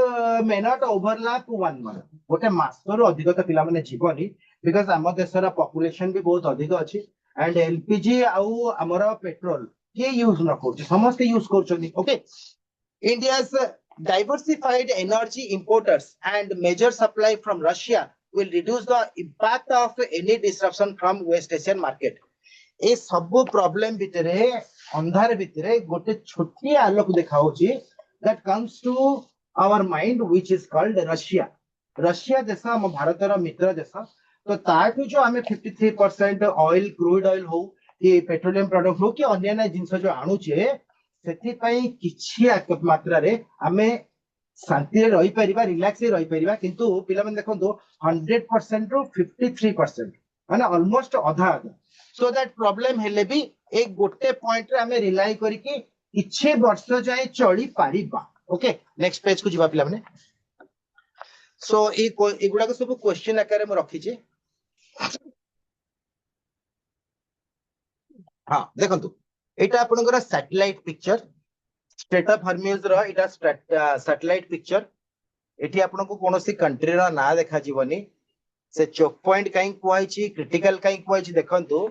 may not overlap one month गोटे मासरो अधिक तो पिला माने जीवनी बिकॉज़ हम देशरा पॉपुलेशन भी बहुत अधिक अछि एंड एलपीजी आउ हमरो पेट्रोल के यूज न करछ समस्त यूज करछनी okay India's diversified energy importers and major supply from Russia will reduce the impact of any disruption from West Asian market. ए सब प्रॉब्लम भितरे अंधार भितरे गोटे छोटी आलोक देखाउची that comes to our mind which is called Russia. Russia देश हम भारतर मित्र देश तो ताकू जो हमें 53% ऑयल क्रूड ऑयल हो कि पेट्रोलियम प्रोडक्ट हो कि अन्य जिंस जो आणुचे सेति पई किछि मात्रा रे हमें शांति रे रही परिबा रिलैक्स रे रही परिबा किंतु पिला मन देखो 100% रो 53% माने ऑलमोस्ट आधा आधा सो दैट प्रॉब्लम हेले भी एक गोटे पॉइंट रे हमें रिलाई करिकी किछि वर्ष जाए चली पारिबा। ओके नेक्स्ट पेज को जिबा पिला माने। सो एगुड़ा को सब क्वेश्चन आकार में रखी छे। हाँ देखंतु एटा आपनकर satellite picture state of हर्म्यूज row Etah satellite picture. एठी आपनको कोनोसी कंट्री रो ना देखा जीवनी से चोक पॉइंट काई कुआइछि क्रिटिकल काई कुआइछि देखंतु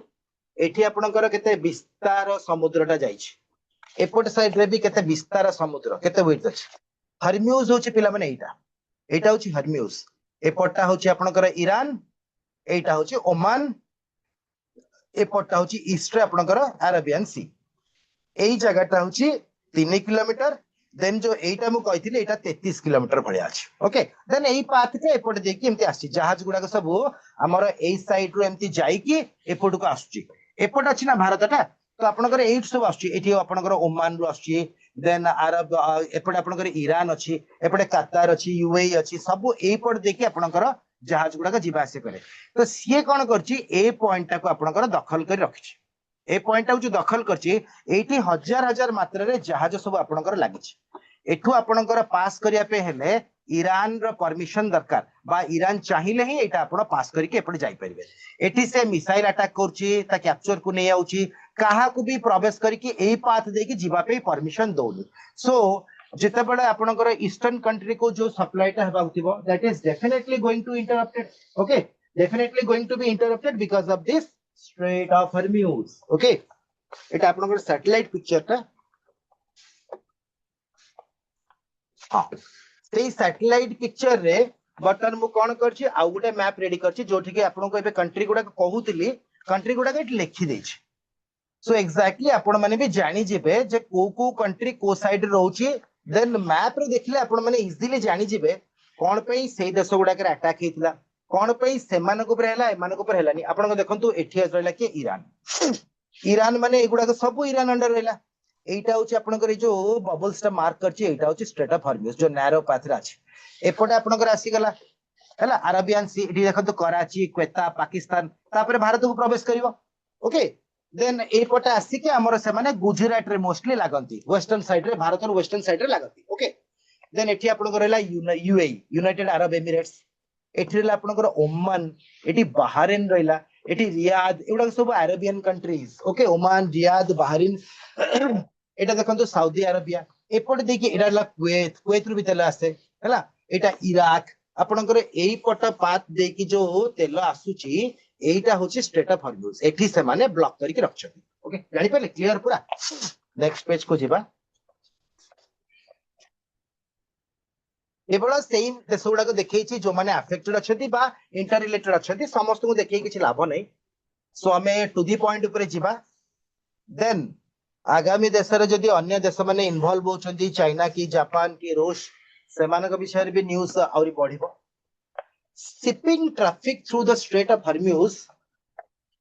एठी आपनकर केते विस्तार समुद्रटा जाइछि एपट साइड रे भी केते विस्तार समुद्र केते विड्थ अछि। हर्म्यूज होछि पिला माने एटा होछि हर्म्यूज एपटटा होछि आपनकर ईरान एटा होछि ओमान एपटटा होछि ईस्ट रे आपनकर अरेबियन सी। एई जगहटा होछि 3 किलोमीटर देन जो एटा मु कहिथिले एटा 33 किलोमीटर भलिया अछि। ओके देन एई पाथ के एपट देकी एमती आछि जहाज गुडा सब हमर एई साइड रो एमती जाईकी एपट को आछुची एपट अछि ना भारतटा तो आपनकर एट सब आछुची एठी आपनकर ओमान रो आछुची देन अरब एपट आपनकर ईरान अछि एपट कतार अछि यूएई अछि सब एपट देकी आपनकर जहाज गुडा जीवा आसे करे तो सीए कोन करछि ए पॉइंट को आपनकर दखल कर रखछि ए पॉइंट जो दखल करछि एठी हजार हजार मात्रा रे जहाज सब आपनकर लागिछि एठू आपनकर पास करिया पे हेले ईरान रो परमिशन दरकार बा ईरान चाहिए ही एटा आपण पास करके एपट जाई परिबे एठी से मिसाइल अटैक करछि ता कैप्चर को नै आउछि काहा को भी प्रवेश करके एई पाथ देकी जीवा पे परमिशन दोनी। सो जेते बडे आपनकर ईस्टर्न कंट्री को जो सप्लाईटा हेबा उथिबो that is definitely going to interrupted. Okay definitely going to be interrupted because of this strait of Hormuz. Okay एटा आपनकर सैटेलाइट पिक्चरटा हाँ से सैटेलाइट पिक्चर रे बर्तन मु कोन करछि आ गुटे मैप रेडी करछि जोठी के आपन को एबे कंट्री गुडा कहूतिली कंट्री गुडा के लिखि देछि। सो एक्जेक्टली आपण माने भी जानि जेबे जे को कंट्री को साइड रहउछि देन मैप रे देखले आपण माने इजीली जानि जेबे कोन पे सेही देश गुडा के अटैक हेतिला कोन पे सेमान को पर हैला एमान को पर हैलानी आपण को देखंतु एठी रहला के ईरान ईरान माने एगुडा के सब ईरान अंडर रहला एटा होछि आपनकर जो बबल्सटा मार्क करछि एटा होछि स्ट्रेट ऑफ हर्म्यूज जो नैरो पाथ रे अछि एपटे आपनकर आसी गला हैला अरेबियन सी एठी देखंतु कराची क्वेता पाकिस्तान तापर भारत को प्रवेश करिवो। ओके देन एपटे आसी के हमर से माने गुजरात रे मोस्टली लागंती वेस्टर्न साइड रे भारत और वेस्टर्न साइड रे लागंती। ओके देन एठी आपनकर हैला यूएई यूनाइटेड अरब एमिरेट्स एठी रहला आपनकर ओमान एठी बहरीन रहला एठी रियाद एउडा सब Arabian countries. Okay Oman Riyadh Bahrain एटा देखंतु सऊदी अरेबिया एपट देखि एटा ला कुवैत रु भी तेल आसे हैला एटा इराक आपनकर एई पट पाथ देखि जो तेल आसुची एटा होची स्ट्रेट ऑफ हर्म्यूज एठी से माने ब्लॉक करके रखछथि। ओके जानि पले क्लियर पूरा नेक्स्ट पेज को जिबा एबोला सेम देश गुडा को देखैछि जो माने अफेक्टेड अछथि बा इंटर रिलेटेड अछथि समस्त को देखै किछि लाभ नै। सो हमें टू दी पॉइंट ऊपर जिबा देन आगामी देश रे जदि अन्य देश माने इन्वॉल्व होचंती चाइना की जापान की रूस सेमानक विषय भी न्यूज आउरी बढ़िबो। Shipping traffic through the straight of Hormuz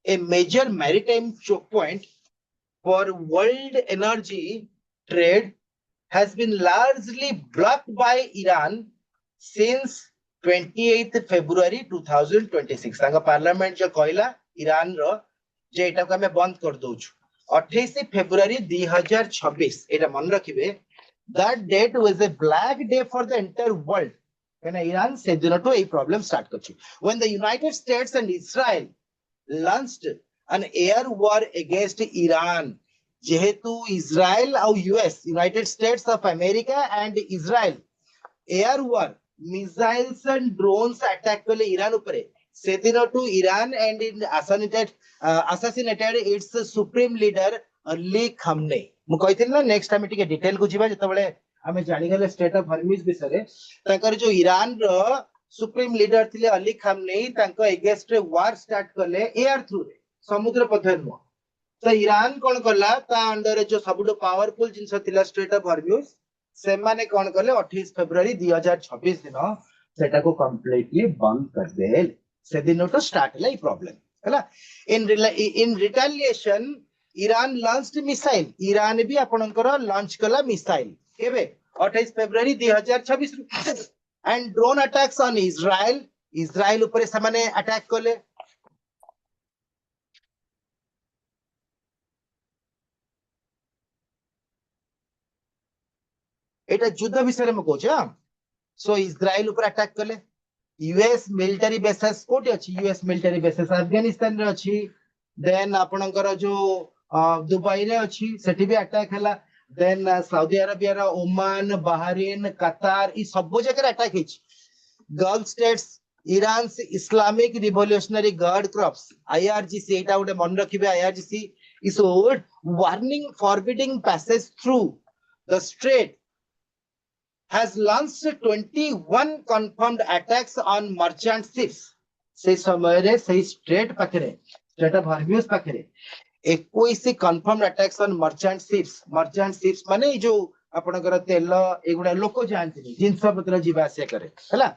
a major maritime choke point for world energy trade has been largely blocked by Iran since 28th February 2026 तांगा पार्लियामेंट जो कहला ईरान रो जे एटा को हमें बंद कर दोछु 28 फेब्रुआरी 2026 एटा मन रखिबे that date was a black day for the entire world when Iran से दिन तो ए प्रॉब्लम स्टार्ट करछि when the United States and Israel launched an air war against Iran जेहेतु इजराइल और US United States of America and Israel air war missiles and drones attack कले Iran ऊपर से दिन to Iran and in assassinated its supreme leader Ali Khamenei मु कहिथिल ना next time टिके डिटेल को जिबा जतबेले हमें जानि गेले स्टेट ऑफ हर्म्यूज विषय ताकर जो ईरान रो सुप्रीम लीडर थिले अली खमने तांको अगेंस्ट रे वार स्टार्ट करले एयर थ्रू रे समुद्र पथे नु तो ईरान कोन करला ता अंडर जो सबुटो पावरफुल जिंस थिला स्ट्रेट ऑफ हर्म्यूज से माने कोन करले 28 फरवरी 2026 दिन सेटा को कंप्लीटली बंद कर दे से दिन तो स्टार्ट लाई प्रॉब्लम हैला in retaliation Iran launched missile Iran भी आपनकर लॉन्च कला मिसाइल केबे 28 फरवरी 2026 and drone attacks on Israel ऊपर से माने अटैक करले एटा युद्ध विषय में कहूँ हां सो इज्राइल ऊपर अटैक कले यूएस मिलिटरी बेसेस कोठी अछि यूएस मिलिटरी बेसेस अफगानिस्तान रे अछि देन आपणकर जो दुबई रे अछि सेठी भी अटैक हला देन सऊदी अरेबिया रा ओमान बहरीन कतार ई सब जगह अटैक हिच Gulf States Iran Islamic Revolutionary Guard Corps IRGC एटा उडे मन रखिबे IRGC is warning forbidding passage through the strait has launched 21 confirmed attacks on merchant ships से समय रे सही स्ट्रेट ऑफ हॉर्म्यूज पाखरे 21 confirmed attacks on merchant ships माने जो आपनकर तेल एगुडा लोक जानती जिंस पत्र जीवा आसे करे हला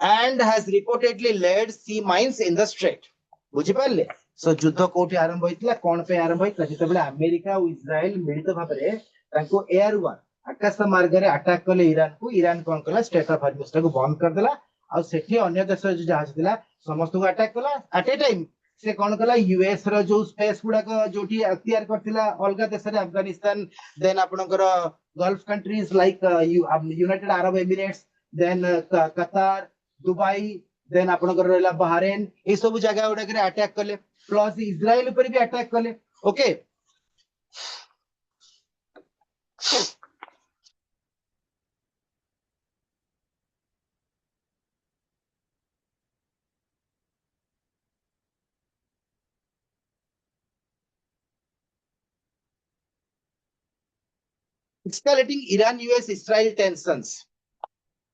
and has reportedly laid sea mines in the strait बुझि पाले सो युद्ध कोठी आरंभ होइतला कोन पे आरंभ होइतला जेतेबेले अमेरिका और इस्राएल मिलित भाबरे ताको एयर वार आकाश मार्ग रे अटैक कले ईरान कोन कला स्टेट ऑफ हॉर्म्यूज को बंद कर देला आ सेठी अन्य देश जो जहाज दिला समस्त को अटैक कला एट ए टाइम से कोन कला यूएस रो जो स्पेस गुडा को जोटी अख्तियार करथिला अलगा देश रे अफगानिस्तान देन आपनकर Gulf countries like United Arab Emirates then Qatar Dubai then आपनकर रहला बहरीन ए सब जगह गुडा करे अटैक कले प्लस इज्राइल ऊपर भी अटैक कले okay escalating Iran US Israel tensions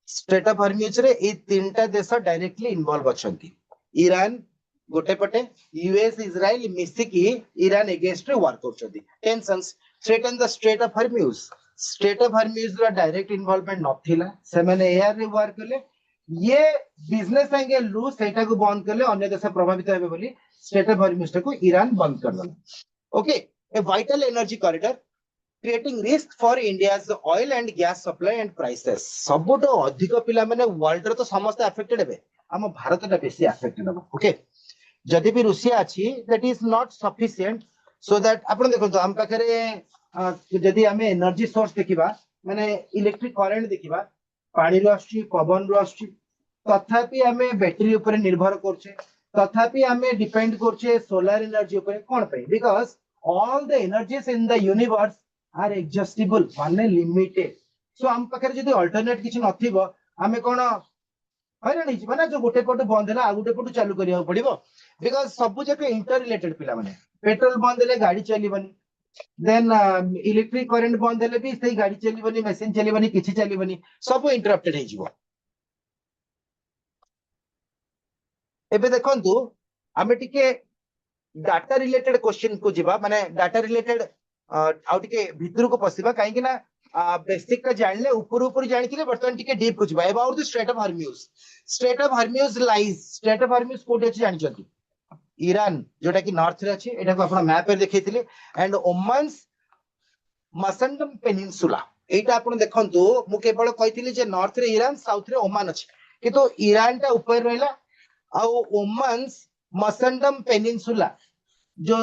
strait of Hormuz रे ए तीनटा देश डायरेक्टली इन्वॉल्व अछंती ईरान गोटे पटे यूएस इज्राइल मिसी की ईरान अगेंस्ट रे वार करछंती tensions threaten the straight of Hormuz रा डायरेक्ट इन्वॉल्वमेंट नथिला से माने एयर रे वार करले ये बिजनेस एंगल लू सेटा को बंद करले अन्य देश प्रभावित हेबे बोली स्ट्रेट ऑफ हॉर्म्यूज को ईरान बंद कर देला okay a vital energy corridor creating risk for India's oil and gas supply and prices सबुटो अधिक पिला माने वर्ल्ड रे तो समस्त अफेक्टेड हेबे हम भारत टा बेसी अफेक्टेड हेबो ओके जदि भी रूसिया अछि that is not sufficient so that आपण देखो हम पाखरे जदि हमें एनर्जी सोर्स देखिबा माने इलेक्ट्रिक करंट देखिबा पानी रो आछि पवन रो आछि तथापि हमें बैटरी ऊपर निर्भर करछे तथापि हमें डिपेंड करछे सोलर एनर्जी ऊपर कोन पे because all the energies in the universe are adjustable माने लिमिटेड सो हम पाखरे जदि अल्टरनेट किछ नथिबो हमें कोन हैरान हिज माने जो गोटे पट बंद हैला आ गोटे पट चालू करिया पड़िबो बिकॉज़ सब जके इंटर रिलेटेड पिला माने पेट्रोल बंद हैले गाड़ी चलीबनी देन इलेक्ट्रिक करंट बंद हैले भी सही गाड़ी चलीबनी मशीन चलीबनी किछि चलीबनी सब इंटरप्टेड हे जिवो एबे देखंतु हमें टिके डाटा रिलेटेड क्वेश्चन को जिबा माने डाटा रिलेटेड आउटिके भितर को पसिबा काहे कि ना बेसिक का जानले ऊपर ऊपर जानिथिले बर्तन टिके डीप को जिबा about the straight of Hormuz lies strait of Hormuz कोठी अछि जानि जति ईरान जोटा कि नॉर्थ रे अछि एटा को आपण मैप पे देखैथिले एंड ओमान्स मसंडम पेनिनसुला एटा आपण देखंतु मु केवल कहिथिले जे नॉर्थ रे ईरान साउथ रे ओमान अछि किंतु ईरान टा ऊपर रहला आ ओमान्स मसंडम पेनिनसुला जो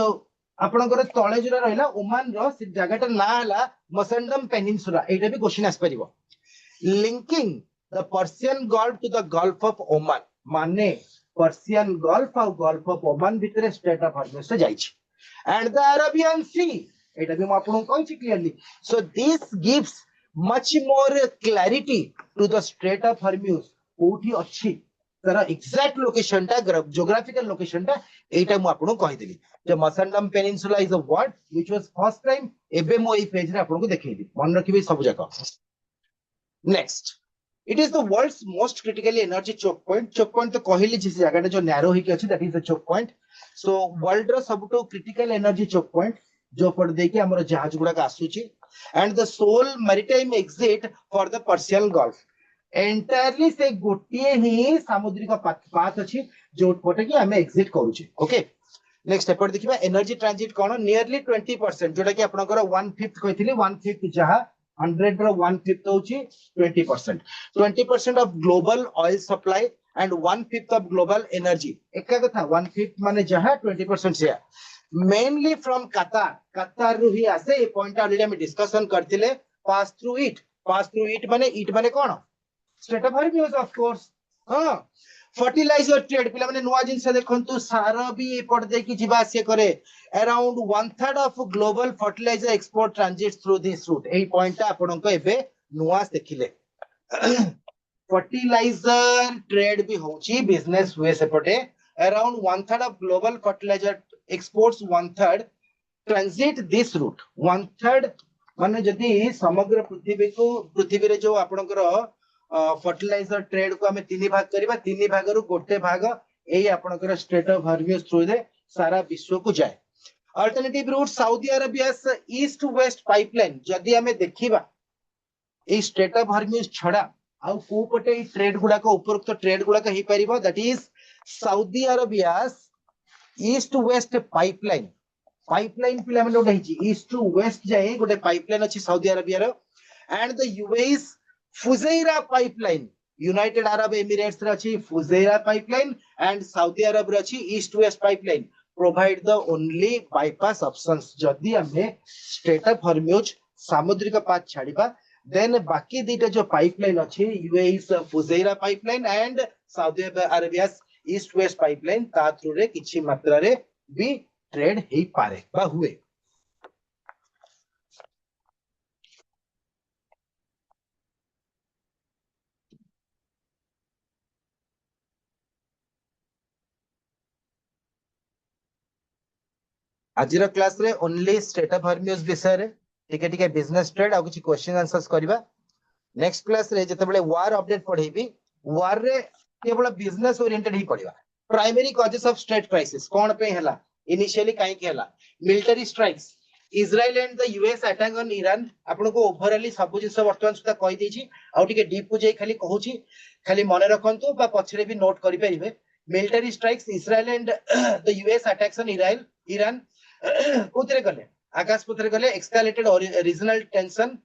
आपनकर तळे जुरा रहला ओमान रो से जगहटा ना हला मसंडम पेनिनसुला एटा भी क्वेश्चन आस परिबो linking the Persian Gulf to the Gulf of Oman माने पर्शियन गल्फ और गल्फ ऑफ ओमान भितरे स्ट्रेट ऑफ हॉर्म्यूज से जाइछ एंड द अरेबियन सी एटा भी म आपन कहछि clearly so this gives much more clarity to the straight of Hormuz कोठी अछि तर एग्जैक्ट लोकेशन टा ज्योग्राफिकल लोकेशन टा एटा मु आपन कहि देली जो Musandam peninsula is a word which was first time एबे मो ए पेज रे आपन को देखैली मन रखिबे सब जगह next it is the world's most critically energy choke point तो कहली जिस जगह जो नैरो ही अछि that is the choke point so world रो सबटो क्रिटिकल एनर्जी चोक पॉइंट जो पड़ दे के हमर जहाज गुडा का आसुची and the sole maritime exit for the Persian Gulf entirely से गोटिए ही सामुद्रिक पाथ अछि जो पटे कि हमें एग्जिट करूची ओके नेक्स्ट एपट देखिबा एनर्जी ट्रांजिट कोन नियरली 20% जोटा कि आपनकर 1/5 कहिथिले 1/5 जहा 100 रो 1/5 होची 20% of global oil supply and 1/5 of global energy एका कथा 1/5 माने जहा 20% से मेनली फ्रॉम कतार रु ही आसे ए पॉइंट ऑलरेडी हम डिस्कशन करथिले pass through it pass through it माने कौन स्टेट ऑफ हर्म्यूज ऑफ कोर्स हां फर्टिलाइजर ट्रेड पिला माने नुवा जिंस देखंतु सार भी एपट दे की जीवा आसे करे around 1/3 of global fertiliser export transits through this route एई पॉइंट आपन को एबे नुवा देखिले फर्टिलाइजर ट्रेड भी होची बिजनेस हुए सेपटे around 1/3 of global fertiliser exports 1/3 transit this route 1/3 माने जदी समग्र पृथ्वी रे जो आपनकर फर्टिलाइजर ट्रेड को हमें तीन भाग करबा तीन भाग रु गोटे भाग एई आपनकर स्ट्रेट ऑफ हर्म्यूज थ्रू रे सारा विश्व को जाए alternative route Saudi Arabia's east waste pipeline जदी हमें देखिबा ए स्ट्रेट ऑफ हर्म्यूज छडा आउ को पटे ए ट्रेड गुडा को उपरोक्त ट्रेड गुडा का ही परिबो that is Saudi Arabia's east waste pipeline पिला में लोड हिची ईस्ट टू वेस्ट जाए गोटे पाइपलाइन अछि सऊदी अरेबिया रो and the UAE Fujairah pipeline United Arab Emirates रे अछि Fujairah pipeline and Saudi Arab रे अछि East waste pipeline provide the only bypass options जदी हमें स्ट्रेट ऑफ हर्म्यूज सामुद्रिक पाथ छाड़ीबा देन बाकी दीटा जो पाइपलाइन अछि UAE Fujairah pipeline and Saudi Arabia East waste pipeline ता थ्रू रे किछि मात्रा रे भी ट्रेड ही पारे बा हुए आजिर क्लास रे ओनली स्टेट ऑफ हर्म्यूज विषय रे टिके बिजनेस ट्रेड आ किछि क्वेश्चन आंसर्स करबा नेक्स्ट क्लास रे जतबेले वार अपडेट पढेबी वार रे केवल बिजनेस ओरिएंटेड ही पढिबा primary causes of state crisis कोन पे हला इनिशियली काई के हला military strikes Israel and the US attack on Iran आपन को ओवरऑली सब जिंस वर्तमान सुधा कहि देछि आ टिके डीप को जाई खाली कहूची खाली मने रखंतु बा पछरे भी नोट करि परिबे military strikes Israel and the US attacks on Iran कोतरे गले आकाश पथरे गले escalated regional tension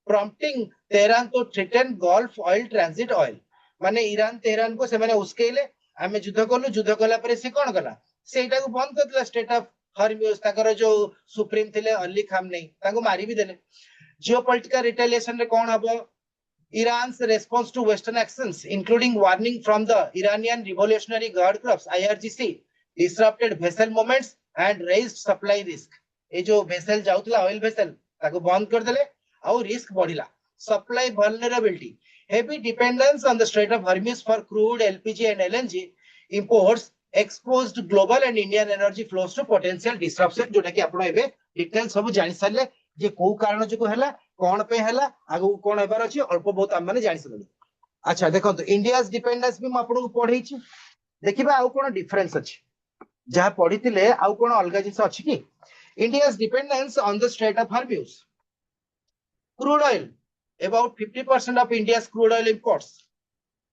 prompting Tehran to threaten Gulf oil transit oil माने ईरान तेहरान को से माने उसकेले हमें युद्ध कला पर से कोन गला सेटा को बंद करतला स्टेट ऑफ हर्म्यूज ताकर जो सुप्रीम थिले अली खामनेई ताको मारी भी देले जियोपॉलिटिकल रिटेलिएशन रे कोन हबो Iran's response to Western actions, including warning from the Iranian Revolutionary Guard Corps (IRGC), disrupted vessel movements and raised supply risk. ये जो vessel जाउतला oil vessel ताको बंद कर देले और risk बढ़िला. Supply vulnerability, heavy dependence on the Strait of Hormuz for crude, LPG and LNG imports exposed global and Indian energy flows to potential disruption. जोटा कि आपण एबे डिटेल सब जानि सारले जे को कारण जो हैला कोन पे हैला आगु कोन हेबार अछि अल्प बहुत हम माने जानि सकले. अच्छा देखो तो इंडियाज डिपेंडेंस भी म आपण को पढै छी देखिबा आउ कोन डिफरेंस अछि जहा पढितिले आउ कोन अलगा जिंस अछि कि India's dependence on the straight of Hormuz crude oil about 50% of India's crude oil imports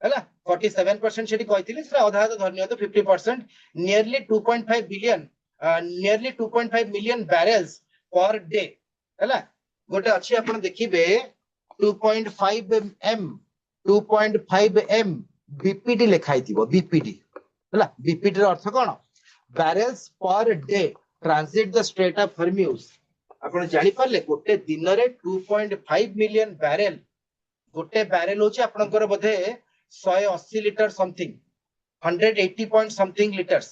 हैला 47% सेठी कहितिले से आधा तो धरनियो तो 50% nearly 2.5 billion nearly 2.5 million barrels per day हैला गोटे अछि आपण देखिबे 2.5 m बीपीडी लिखाई थिबो बीपीडी हैला बीपीडी रो अर्थ कोन barrels per day transit the straight of Hormuz आपण जानि परले गोटे दिन रे 2.5 मिलियन बैरल गोटे बैरल होची आपनकर बधे 180 litre something 180 point something litres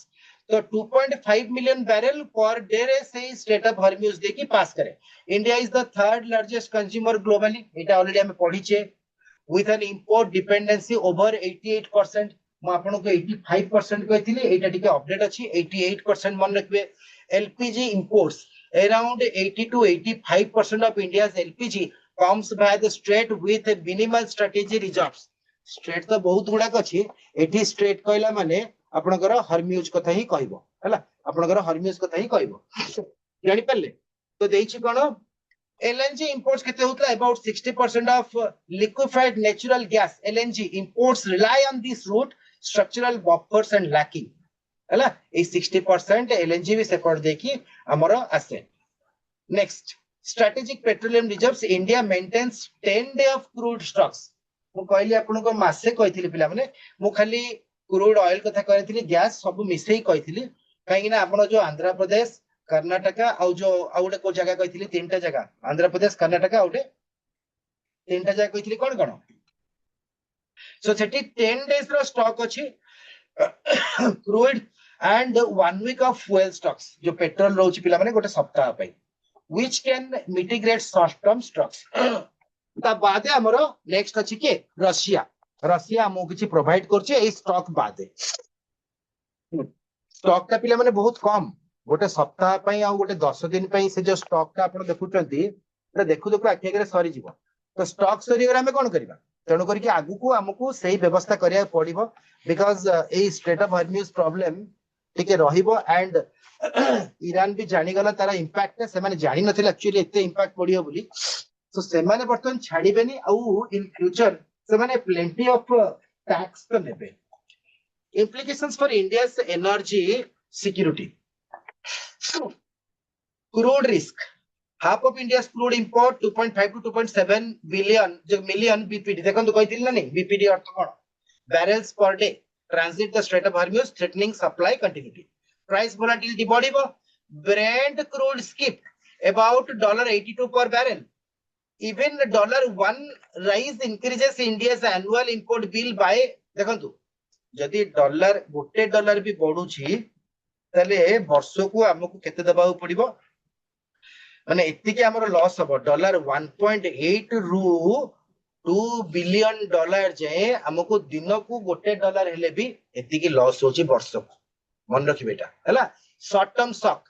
तो 2.5 मिलियन बैरल पर डे रे से स्ट्रेट ऑफ हॉर्म्यूज देखि पास करे. India is the third largest consumer globally एटा ऑलरेडी हमें पढिचे with an import dependency over 88%. म आपन को 85% कहिथिले एटा टिके अपडेट अछि 88% मन रखबे. LPG imports around 80 to 85% of India's LPG comes by the strait with a minimal strategy reserves. Straight तो बहुत गुडा अछि एठी स्ट्रेट कहला माने आपनकर हॉर्म्यूज कथा ही कहबो हैला आपनकर हॉर्म्यूज कथा ही कहबो जानि परले तो देछि कोन LNG imports केते होतला about 60% of liquefied natural gas LNG imports rely on this route structural buffers and lacking हैला ए 60% LNG भी सेपट देखि हमर आसे. Next strategic petroleum reserves India maintains 10 day of crude stocks. मु कहली आपन को मासे कहिथिली पिला माने मु खाली क्रूड ऑयल कथा कहिथिली गैस सब मिसई कहिथिली काहे ना आपन जो आंध्र प्रदेश कर्नाटक आ जो आउडे को जगह कहिथिली तीनटा जगह आंध्र प्रदेश कर्नाटक आउडे तीनटा जाय कहितली कोन कोन सो सेठी 10 days रो स्टॉक अछि crude and 1 week of fuel stocks जो पेट्रोल रोच पिला माने गोटे सप्ताह पई which can mitigate short term stocks ता बादे हमरो नेक्स्ट अछि के रशिया रशिया हमो किछि प्रोवाइड करछि ए स्टॉक बादे स्टॉक ता पिला माने बहुत कम गोटे सप्ताह पई आ गोटे 10 दिन पई से जो स्टॉक ता आपण देखुचंती त देखु देखु आखि आगे सरी जीवो तो स्टॉक सरी गरा हमें कोन करबा तेणु करके आगु को हमको सही व्यवस्था करिया पड़िबो because a state of Hormuz problem टिके रहिबो एंड ईरान भी जानी गला तारा इंपैक्ट से माने जानी नथिले एक्चुअली एते इंपैक्ट पड़ियो बोली सो से माने बर्तन छाड़ीबेनी आउ इन फ्यूचर से माने प्लेंटी ऑफ टैक्स तो नेबे implications for India's energy security crude risk half of India's crude import 2.5 to 2.7 billion जो million BPD देखो तो कहतिल ना नहीं BPD earth cone barrels per day transit the Strait of Hormuz threatening supply continuity price volatility बढ़िबो Brent crude skipped about $82 per barrel even $1 rise increases India's annual import bill by देखो जदि dollar गोटे dollar भी बढ़ुची तले वर्ष को हमको केते दबाउ पड़िबो माने एतिके हमर लॉस हबो डॉलर 1.8 रु $2 बिलियन जे हमको दिन को गोटे डॉलर हेले भी एतिके लॉस होची वर्ष को मन रखि बेटा हला short term shock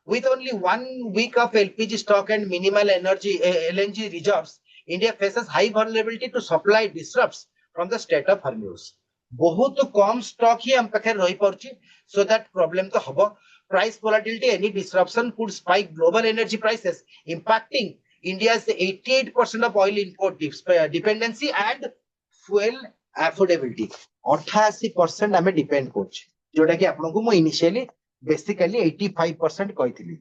with only 1 week of LPG stock and minimal energy LNG reserves India faces high vulnerability to supply disrupts from the Strait of Hormuz बहुत कम स्टॉक ही हम पाखे रही पड़ची सो दैट प्रॉब्लम तो हबो price volatility any disruption could spike global energy prices impacting India's 88% of oil import dependency and fuel affordability 88% हमें depend करछ जोटा कि आपन को मो इनिशियली बेसिकली 85% कहितली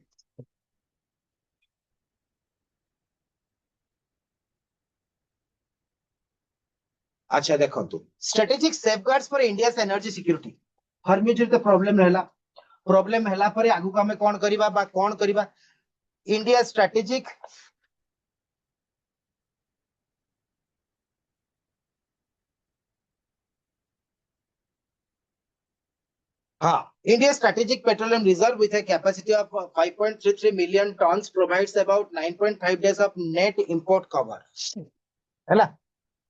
अच्छा देखो तो strategic safeguards for India's energy security Hormuz तो प्रॉब्लम हैला परे आगु को हमें कोन करिबा बा कोन करिबा इंडिया स्ट्रेटेजिक हाँ India's strategic petroleum reserve with a capacity of 5.33 million tons provides about 9.5 days of net import cover हैला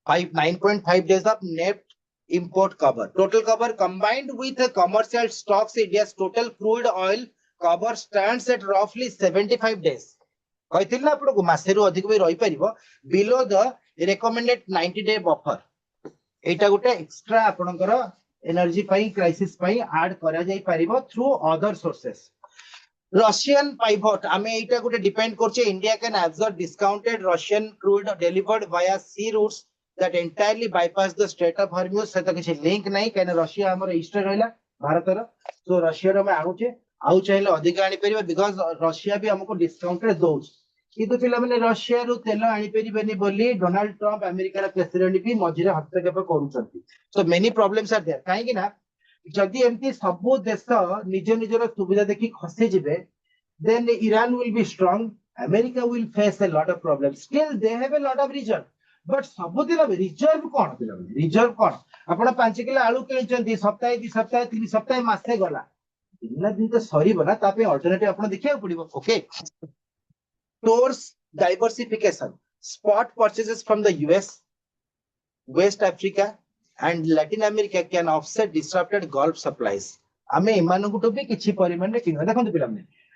9.5 days of net import cover total cover combined with the commercial stocks India's total crude oil cover stands at roughly 75 days कहथिल ना आपको मासे रु अधिक भी रही परिबो below the recommended 90 day buffer एटा गोटे extra आपनकर एनर्जी पई क्राइसिस पई ऐड करा जाई परिबो through other sources Russian pivot आमे एटा गोटे डिपेंड करछे India can absorb discounted Russian crude delivered via sea routes that entirely bypass the Strait of Hormuz से तो किसी लिंक नहीं कहने रशिया हमर ईस्ट रहला भारत रो सो रशिया रो में आउचे आउ चाहिले अधिक आनी परिबा बिकॉज़ रशिया भी हमको डिस्काउंट रे दोछ किंतु पिला माने रशिया रो तेल आनी परिबेनी बोली डोनाल्ड ट्रम्प अमेरिका रा प्रेसिडेंट भी मझिरे हस्तक्षेप करूछंती so many problems are there काहे कि ना जदि एमती सब देश निज निजर सुविधा देखि खसे जिवे then Iran will be strong America will face a lot of problems still they have a lot of reason but सबुदिन रिजर्व कौन पिला रिजर्व कौन आपण 5 किलो आलू किनिचंती सप्ताह 2 सप्ताह 3 सप्ताह मासे गला दिन दिन तो सरीबो ना तापे अल्टरनेटिव आपण देखिया पड़िबो okay source diversification spot purchases from the US West Africa and Latin America can offset disrupted Gulf supplies आमे इमानकु तो भी किछि परिमाण रे किन देखंतु पिला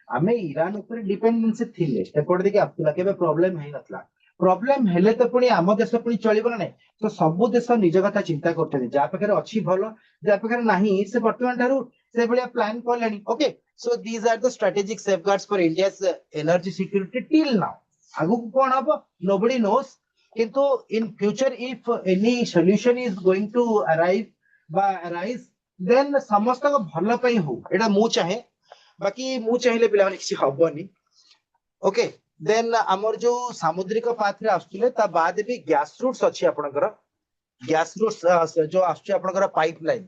आमे ईरान ऊपर डिपेंडेंसी थिले एपड देखि आपुला केबे प्रॉब्लम है नथला प्रॉब्लम हेले तो पुनी आम देश पुनी चलिबो ना तो सब देश निज कथा चिंता करथि जा पाखरे अछि भलो जा पाखरे नाही से वर्तमान थारु से बलिया प्लान करलेनी okay so these are the strategic safeguards for India's energy security till now आगु कोन हबो नोबडी नोस किंतु in future if any solution is going to arise then समस्त को भलो पई हो एटा मु चाहे बाकी मु चाहिले पिला माने किछि हबोनी ओके देन हमर जो सामुद्रिक पाथ रे आसुले ता बाद भी गैस रूट्स अछि आपनकर गैस रूट्स जो आसुचे आपनकर पाइपलाइन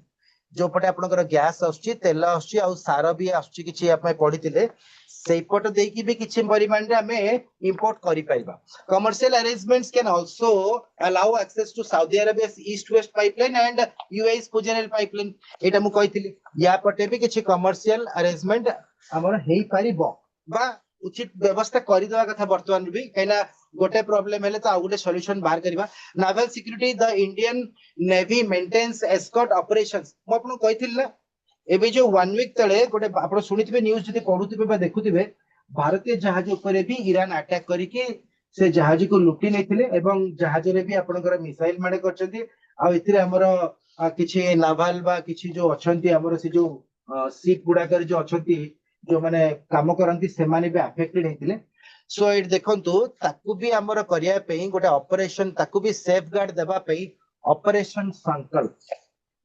जो पटे आपनकर गैस आछी तेल आछी आ सार भी आछी किछि आपमे पढितिले सेई पट देकी भी किछि परिमाण रे हमें इंपोर्ट करि पाइबा commercial arrangements can also allow access to Saudi Arabia East waste pipeline and US पुजेनल पाइपलाइन एटा मु कहितली या पटे भी किछि कमर्शियल अरेंजमेंट हमर हेई परिबो बा उचित व्यवस्था करि देवा कथा वर्तमान भी कैना गोटे प्रॉब्लम हेले तो आ गोटे सॉल्यूशन बाहर करबा naval security the Indian Navy maintains escort operations मु आपन कहितली ना एबे जो 1 वीक तळे गोटे आपण सुनिथिबे न्यूज जदी पढुथिबे बा देखुथिबे भारतीय जहाज ऊपर भी ईरान अटैक करिके से जहाज को लुटी नेथिले एवं जहाज रे भी आपनकर मिसाइल माडे करचंती आ इथिरे हमर किछि नावल बा किछि जो अछंती हमर से जो शिप गुडा कर जो अछंती जो माने काम करंती से माने भी अफेक्टेड हेतिले सो इट देखंतु ताकू भी हमर करिया पे गोटे ऑपरेशन ताकू भी सेफ गार्ड देबा पे ऑपरेशन संकल्प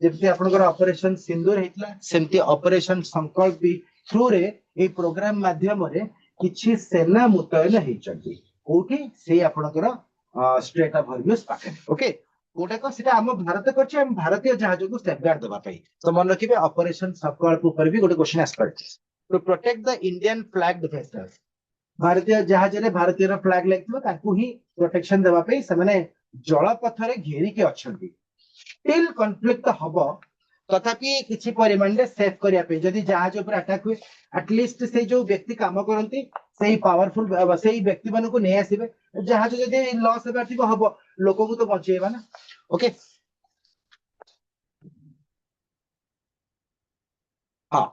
जेमती आपनकर ऑपरेशन सिंदूर हेतला सेमती ऑपरेशन संकल्प भी थ्रू रे ए प्रोग्राम माध्यम रे किछि सेना मुतयन हेचंती कोठी से आपनकर स्ट्रेट ऑफ हॉर्मुज पाखे ओके कोटा को सेटा हम भारत करछि हम भारतीय जहाज को सेफगार्ड देबा पई तो मन रखिबे ऑपरेशन संकल्प ऊपर भी गोटे question aspect to protect the Indian flagged vessels भारतीय जहाज रे भारतीय फ्लैग लागथिबो ताकू ही प्रोटेक्शन देबा पई से माने जल पथरे घेरी के अछंती टिल कॉन्फ्लिक्ट हबो तथापि किछि परिमाण रे सेफ करिया पे जदी जहाज ऊपर अटैक हुए एटलीस्ट से जो व्यक्ति काम करंती सेही पावरफुल सेही व्यक्ति मन को नै आसीबे जहाज जदी लॉस हेबा थिबो हबो लोक को तो बचेबा ना ओके हां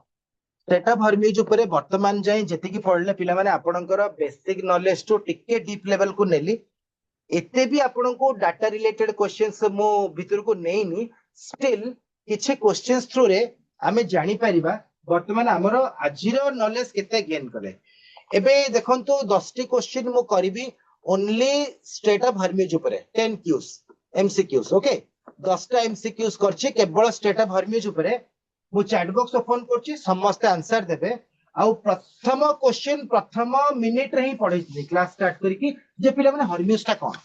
सेटा हॉर्मुज ऊपर वर्तमान जाय जति की पढले पिला माने आपनकर बेसिक नॉलेज टू टिके डीप लेवल को नेली एते भी आपन को डाटा रिलेटेड क्वेश्चंस मो भीतर को नेइनी स्टिल किछि क्वेश्चंस थ्रू रे हमें जानि परिबा वर्तमान हमर आजिरो नॉलेज केते गेन करे एबे देखंतु 10 टी क्वेश्चन मो करबी ओनली स्टेट ऑफ हॉर्मुज ऊपर 10 क्यूज एमसीक्यूज ओके 10 टा एमसीक्यूज करछि केवल स्टेट ऑफ हॉर्मुज ऊपर मु चैट बॉक्स ओपन करछि समस्त आंसर देबे आउ प्रथम क्वेश्चन प्रथम मिनिट रे ही पढैछि क्लास स्टार्ट करिकि जे पिला माने हॉर्मुज ता कोन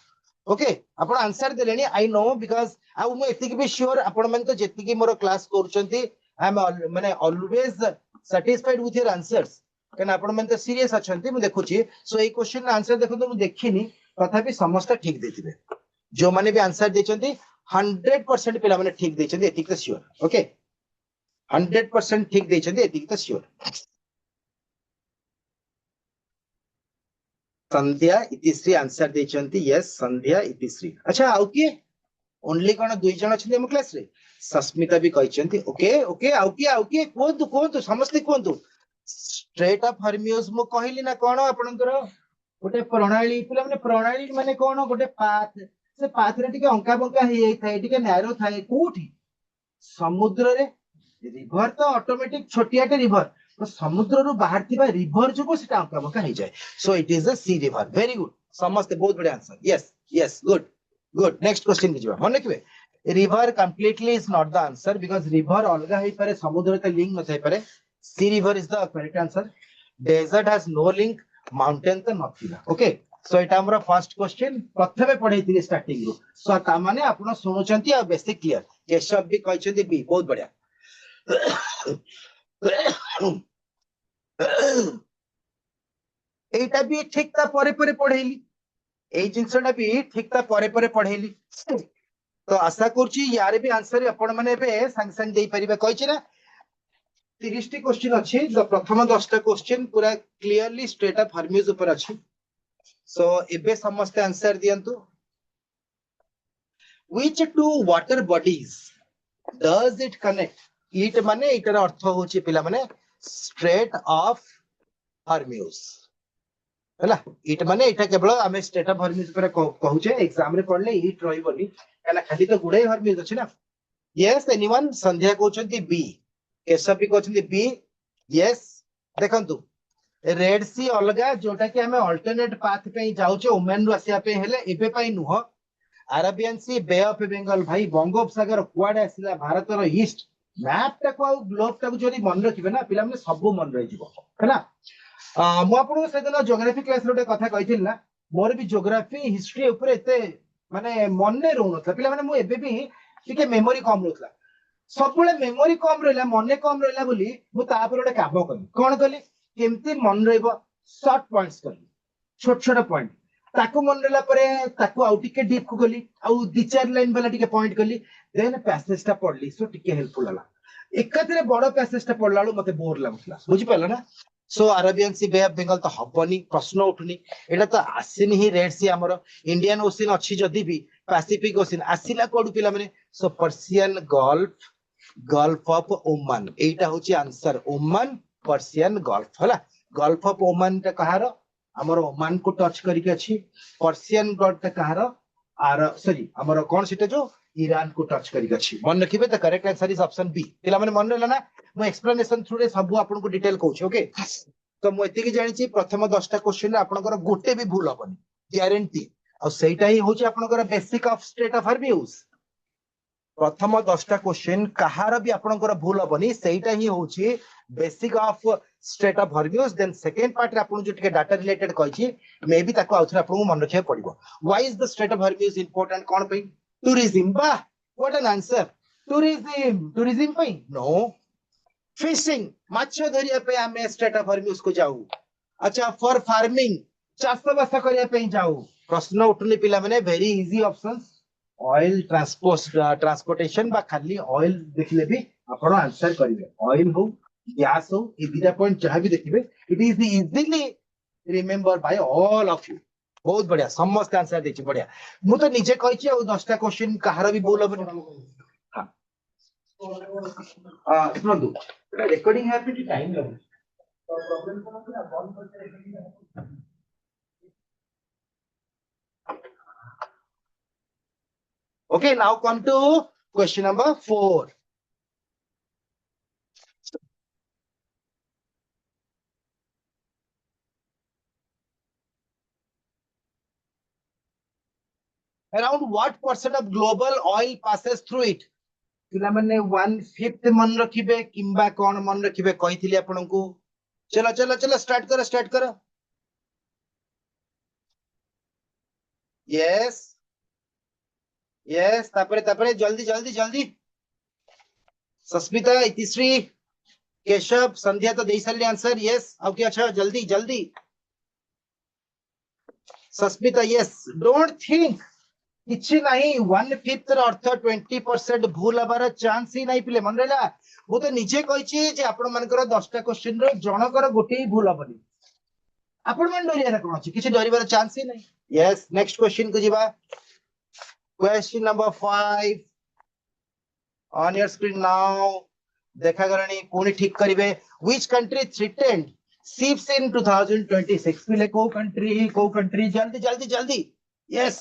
ओके आपण आंसर देलेनी आई नो बिकॉज़ आ मु एतिक भी श्योर आपण मन तो जेतिकी मोर क्लास करचंती आई एम माने always satisfied with your answers कन आपण मन तो सीरियस अछंती मु देखुची सो ए क्वेश्चन आंसर देखो तो मु देखिनी तथापि समस्त ठीक देथिबे जो माने भी आंसर देचंती 100% पिला माने ठीक देचंती एतिक तो श्योर ओके 100% ठीक देचंती एतिक तो श्योर संध्या इतिश्री आंसर देचंती यस संध्या इतिश्री अच्छा आउ की ओनली कोन दुई जण अछि हम क्लास रे सस्मिता भी कहचंती ओके ओके आउ की कोंतु समस्त कोंतु स्ट्रेट ऑफ हॉर्मुज मु कहली ना कोन आपनकर गोटे प्रणाली पिला माने प्रणाली माने कोन गोटे पाथ से पाथ रे टिके अंका बंका हे थाए टिके नैरो थाए कोठी समुद्र रे रिवर तो ऑटोमेटिक छोटियाटे रिवर तो समुद्र रु बाहर थिबा रिवर जो सेटा अंका बंका हे जाय so it is a sea river very good समस्त बहुत बढ़िया answer yes yes good good next question की जवाब मन रखिबे river completely is not the answer because river अलगा हे पारे समुद्र ते लिंक न थाई पारे sea river is the correct answer desert has no link mountain तो नथिला ओके सो एटा हमर फर्स्ट क्वेश्चन प्रथमे पढैथिले स्टार्टिंग रो सो ता माने आपण सुनुचंती आ बेसिक क्लियर केशव भी कहचंती बी बहुत बढ़िया एटा भी ठीक ता परे परे पढैली ए जिंसटा भी ठीक ता परे परे पढैली तो आशा करछि यार भी आंसर आपण माने बे संग संग देई परिबे कहछि ना 30 टी क्वेश्चन अछि जो प्रथम 10 टा क्वेश्चन पूरा क्लियरली स्ट्रेट ऑफ हॉर्मुज ऊपर अछि सो एबे समस्त आंसर दियंतु which two water bodies does it connect it माने इटर अर्थ होछि पिला माने स्ट्रेट ऑफ हॉर्मुज हला इट माने इटा केवल हमें स्ट्रेट ऑफ हॉर्मुज पर कहूचे एग्जाम रे पढले इट रही बोली कला खाली तो गुडे हॉर्मुज अछि ना यस एनीवन संध्या कहउछंती बी केशव भी कहउछंती बी यस देखंतु रेड सी अलगा जोटा कि हमें अल्टरनेट पाथ पे जाउचे ओमेन रु आसिया पे हेले एबे पई नुह Arabian Sea Bay of Bengal भाई बंगोपसागर कुआडे आसिला भारत रो ईस्ट मैप टा को ग्लोब टा को जोरी मन रखिबे ना पिला माने सब मन रहि जिवो हैला मु आपन से दिन ज्योग्राफी क्लास रे कथा कहिथिल ना मोर भी ज्योग्राफी हिस्ट्री ऊपर एते माने मन ने रहउनथला पिला माने मु एबे भी टिके मेमोरी कम रहउतला सब मेमोरी कम रहा मन कम रहा बोली गोटे काम कली कौन कली केमती मन सर्ट पॉइंट्स कली छोट छोट पॉइंट ताको मन रहा ताको आउ टिके डीप को गली आउ दी चार लाइन वाला टिके पॉइंट कली देन पैसेज टा पढ़ली सो टिके हेल्पफुल हला एकाथरे बड़ पैसेज टा पढ़ला मते बोर लागुला बुझि पाला ना so Arabian Sea Bay of Bengal तो हबनी प्रश्न उठुनी एटा तो आसीनी ही रेड सी हमर इंडियन ओशन अछि जदी भी पैसिफिक ओशन आसीला कोड पिला माने so Persian Gulf Gulf of Oman एटा होची आंसर ओमान पर्शियन गल्फ हला गल्फ ऑफ ओमान ता कहार हमर ओमान को टच करिके अछि पर्शियन गल्फ ता कहार आर सॉरी हमर कोन सेटा जो ईरान को टच करिके अछि मन रखिबे त correct answer is option B पिला माने मन रहला ना मो एक्सप्लेनेशन थ्रू रे सब आपन को डिटेल कहूछ ओके तो मो एति कि जानि छी प्रथम 10 टा क्वेश्चन रे आपनकर गोटे भी भूल हबनी ग्यारंटी और सेटा ही होची आपनकर बेसिक ऑफ स्टेट ऑफ हर्बियस प्रथम 10 टा क्वेश्चन कहार भी आपनकर भूल हबनी सेटा ही होची basic of state of Hormuz then second part रे आपन जो टिके डाटा रिलेटेड कहै छी मे बी ताको आउथरे आपन को मन रखिया पड़िबो why is the state of Hormuz important कोन पे टूरिज्म बा व्हाट एन आंसर टूरिज्म पे नो फिशिंग माछ धरिया पे आमे स्टेट ऑफ हर्बियस को जाऊ अच्छा फॉर फार्मिंग चाष बास करिया पे जाऊ प्रश्न उठुनी पिला माने very easy options oil transportation बा खाली ऑयल देखले भी आपण आंसर करिवे ऑयल हो गैस हो ए दुटा पॉइंट जहां भी देखिबे it is easily remember by all of you बहुत बढ़िया समस्त आंसर देछि बढ़िया मु तो निजे कहि छी 10 टा क्वेश्चन कहार भी बोल हबनी हां सुन दो रेकॉर्डिंग है पे टाइम लगो प्रॉब्लम कोन है बंद करके recording okay now come to question number 4 around what percent of global oil passes through it पिला माने 1/5 मन रखिबे किंबा कोन मन रखिबे कहिथिली आपन को चलो चलो चलो स्टार्ट करो यस यस तापरे जल्दी जल्दी जल्दी सस्मिता इतिश्री केशव संध्या तो दे सारे आंसर यस अब क्या अच्छा जल्दी जल्दी सस्मिता यस डोंट थिंक किछि नहीं 1/5 र अर्थ 20% भूल हबार चांस ही नहीं पिले मन रहला वो तो निजे कहि छी जे आपण मानकर 10 टा क्वेश्चन रो जनकर गोटे ही भूल हबनी आपण मन डरिया कोन अछि किछि डरिबार चांस ही नहीं यस नेक्स्ट क्वेश्चन को जीवा question number 5 on your screen now देखा करनी कोनी ठीक करिवे व्हिच कंट्री थ्रेटेंड शिप्स इन 2026 पिले को कंट्री जल्दी जल्दी जल्दी यस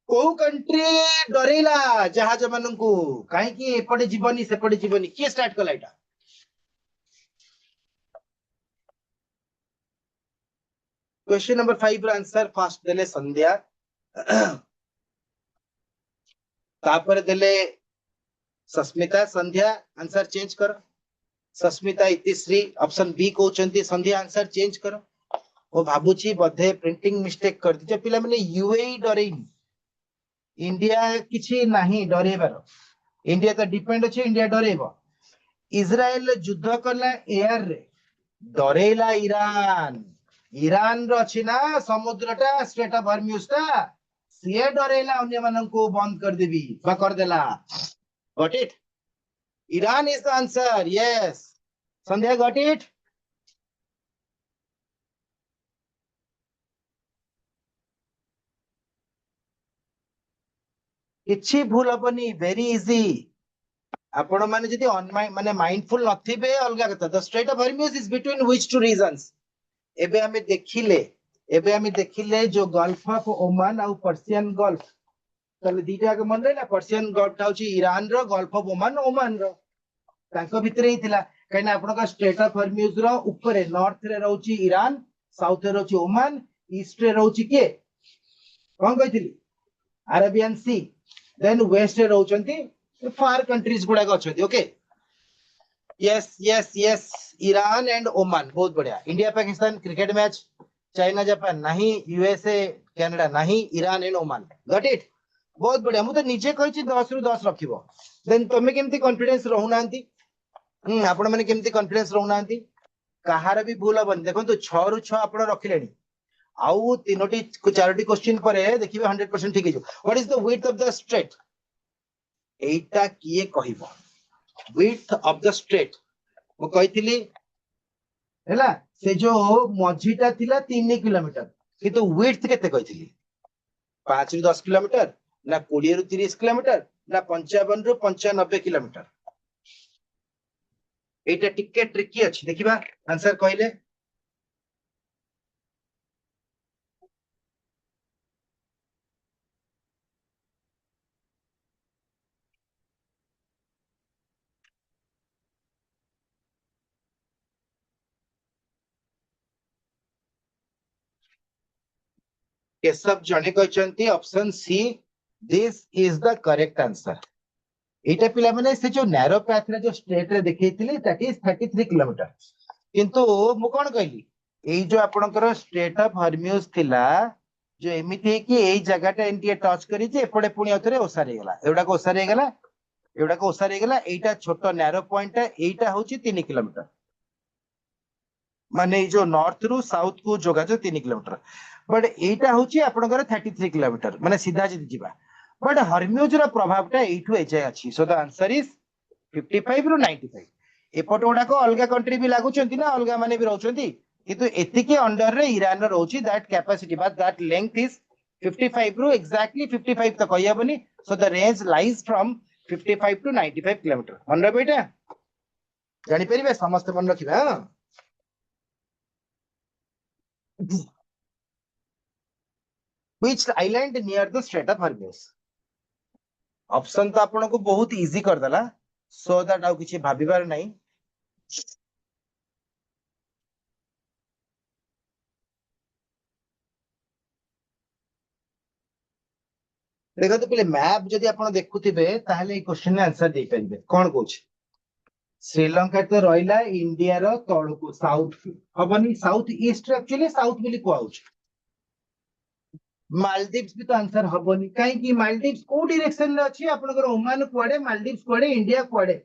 को कंट्री डरेला जहाज मानन को काहे कि एपटे जीवनी सेपटे जीवनी के स्टार्ट कला एटा क्वेश्चन नंबर 5 रा आंसर फर्स्ट देले संध्या तापर देले सस्मिता संध्या आंसर चेंज करो सस्मिता इतिश्री ऑप्शन बी कहउचंती संध्या आंसर चेंज करो ओ भाबुची बधे प्रिंटिंग मिस्टेक कर दिते पिला माने यूएई डरेनी इंडिया किछि नाही डरेबार इंडिया तो डिपेंड अछि इंडिया डरेबो इजराइल युद्ध कला एयर रे डरेला ईरान रो अछि ना समुद्रटा स्ट्रेट ऑफ हॉर्मुज टा से डरेला अन्य मानन को बंद कर देबी बा कर देला got it Iran is the answer yes Sandhya got it किछि भूल हबनी वेरी इजी आपण माने जदी माने माइंडफुल नथिबे अलगा कथा the straight of Hormuz is between which two regions एबे हमें देखिले जो गल्फ ऑफ ओमान और पर्शियन गल्फ तले दीटा के मन रहला पर्शियन गल्फ ता होची ईरान रो गल्फ ऑफ ओमान रो ताको भितरे ही थिला कहिना आपण का स्ट्रेट ऑफ हॉर्मुज रो ऊपर नॉर्थ रे रहउची ईरान साउथ रे रहउची ओमान ईस्ट रे रहउची के कोन कहितली अरेबियन सी देन वेस्ट रे रहउचंती फार कंट्रीज गुडा को अछथि okay yes yes yes Iran and Oman बहुत बढ़िया India Pakistan cricket match China Japan नहीं यूएसए कनाडा नहीं Iran and Oman got it बहुत बढ़िया मुझे निजे कही 10 रु 10 रखिबो देन तुम केमती कॉन्फिडेंस रहूना आपण मैंने केमती कॉन्फिडेंस रहूना कहार भी भूल हबनी देखो 6 रु 6 आप रखिले आउ तीनोटी चारोटी क्वेश्चन पर देखिए 100% ठीक है what is the width of the straight एटा किए कहबो विड्थ ऑफ द स्ट्रेट मु कहितली हैला से जो मझीटा थिला 3 किलोमीटर किंतु विड्थ केते कहितली 5 रु 10 किलोमीटर ना 20 रु 30 किलोमीटर ना 55 रु 95 किलोमीटर एटा टिके ट्रिकी अछि देखिबा आंसर कहले केशव जने कहचंती option C this is the correct answer एटा पिला माने से जो नैरो पैथ रे जो स्ट्रेट रे देखैतिले दैट इज 33 किलोमीटर किंतु मु कोन कहली एई जो आपनकर स्ट्रेट ऑफ हर्मियस थिला जो एमिति कि एई जगहटा एंटी टच करी जे एपडे पुनी अथरे ओसारे गेला एवडा को ओसारे गेला एटा छोटो नैरो पॉइंट एटा होची 3 किलोमीटर माने जो नॉर्थ रु साउथ को जोगा जो 3 किलोमीटर बट एटा होची आपनकर 33 किलोमीटर माने सीधा जदी जिबा बट हर्मियोज रो प्रभावटा एठु एजे अछि सो द आंसर इज 55 रु 95 एपट गुडा को अलगा कंट्री भी लागु चंती ना अलगा माने भी रहउचंती किंतु एतिके अंडर रे ईरान रो रहउची that capacity but that length is 55 रु एक्जेक्टली 55 तो कहयबनी so the range lies from 55 to 95 kilometre मन रे बेटा जानि परिबे समस्त मन रखिबा which island near the Strait of Hormuz option तो आपन को बहुत इजी कर दला सो दैट आउ किछि भाबिबार नाही देखो तो पहले मैप जदि आपन देखुथिबे ताहले ए क्वेश्चन ने आंसर दे परिबे कोन कोछ श्रीलंका तो रहिला इंडिया रो तळको साउथ हबनी साउथ ईस्ट एक्चुअली साउथ बोली कोआउछ मालदीव्स भी तो आंसर हबनी काई कि मालदीव्स को डायरेक्शन रे अछि आपनकर ओमान कोडे मालदीव्स कोडे इंडिया कोडे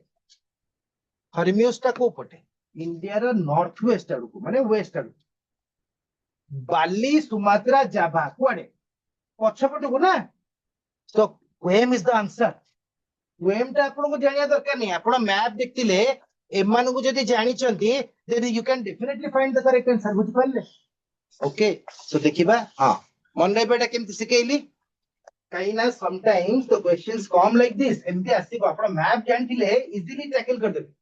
हर्मियोस ता को पटे इंडिया रो नॉर्थ वेस्ट आडको माने वेस्ट आडको बाली सुमात्रा जाभा कोडे पछपट को ना तो क्वेम इज द आंसर क्वेम ता आपन को जानिया दरकार नहीं आपन मैप देखतिले एमान को जदी जानि चंती then you can definitely find the correct answer बुझ पाले ओके सो देखिबा हां मन रे बेटा केमति सिकेइली काई ना sometimes the questions come like this एमती आसीबो आपण मैप जानथिले इजीली टैकल कर देबे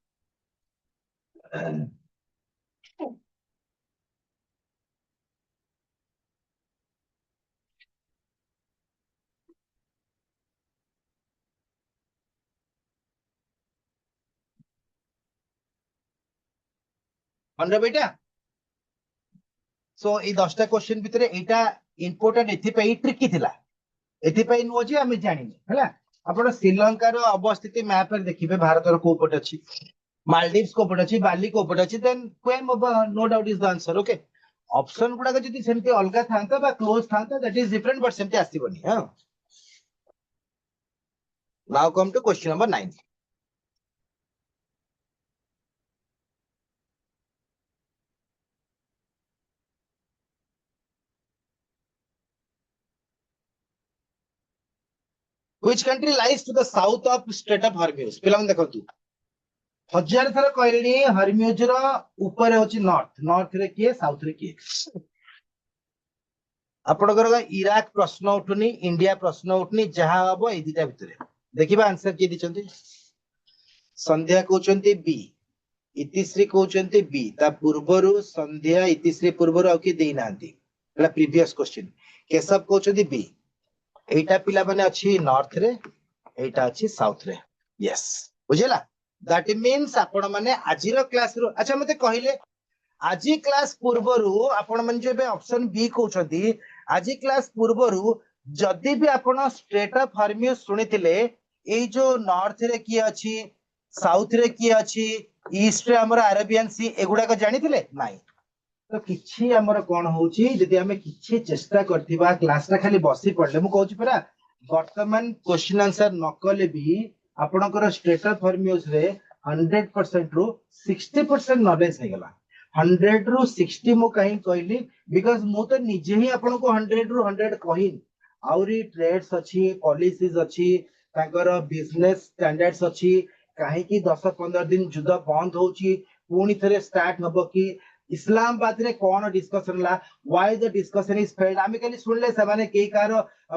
मन रे बेटा सो ए 10टा क्वेश्चन भितरे एटा इंपोर्टेंट एथि पे ट्रिकी थिला एथि पे नो जे हम जानिनी हला आपण श्रीलंका रो अवस्थिति मैप पर देखिबे भारत रो को पट अछि मालदीव्स को पट अछि बाली को पट अछि then Qeshm no doubt is the answer okay option गुडा के जदी सेमती अलगा थांता बा क्लोज थांता दैट इज डिफरेंट बट सेमती आसीबनी हां now come to question number 9 which country lies to the south of Strait of Hormuz पिला मन देखंतु हजार थर कहलेनी हर्म्यूज रो ऊपर होची नॉर्थ रे किए साउथ रे किए आपनकर इराक प्रश्न उठुनी इंडिया प्रश्न उठुनी जहां हबो ए दिटा भितरे देखिबा आंसर के दिचंती संध्या कहउचंती बी इतिश्री कहउचंती बी ता पूर्वरु संध्या इतिश्री पूर्वरु आ कि देई नांती एला प्रीवियस क्वेश्चन केशव कहउचंती बी एटा पिला माने अछि नॉर्थ रे एटा अछि साउथ रे यस बुझेला दैट मींस आपण माने आजिरो क्लास रो अच्छा मते कहिले आजी क्लास पूर्वरु आपण माने जो बे ऑप्शन बी कहउचंती आजी क्लास पूर्वरु जदी भी आपण स्ट्रेट ऑफ हर्म्यूज सुनिथिले एई जो नॉर्थ रे की अछि साउथ रे की अछि ईस्ट रे हमर अरेबियन सी एगुडा को जानिथिले नाही तो किछि हमर कोन होउची जदी हमें किछि चेष्टा करथिबा क्लास रा खाली बसी पडले मु कहउची परा वर्तमान क्वेश्चन आंसर न कले भी आपनकर स्टेट ऑफ हॉर्म्यूज रे 100% रु 60% नॉलेज है गला 100 रु 60 मु कहीं कहली बिकॉज़ मु तो निजे ही आपन को 100 रु 100 कहिन आउरी ट्रेड्स अछि पॉलिसीज अछि ताकर बिजनेस स्टैंडर्ड्स अछि काहे कि 10-15 दिन युद्ध बंद होची पुणी थरे स्टार्ट हबो कि इस्लामाबाद रे कोन डिस्कशन ला why the discussion is failed आमे खाली सुनले से माने के कार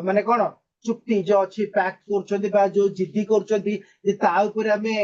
माने कोन चुक्ति जो अछि पैक्ट करछंती बा जो जिद्दी करछंती जे ता ऊपर आमे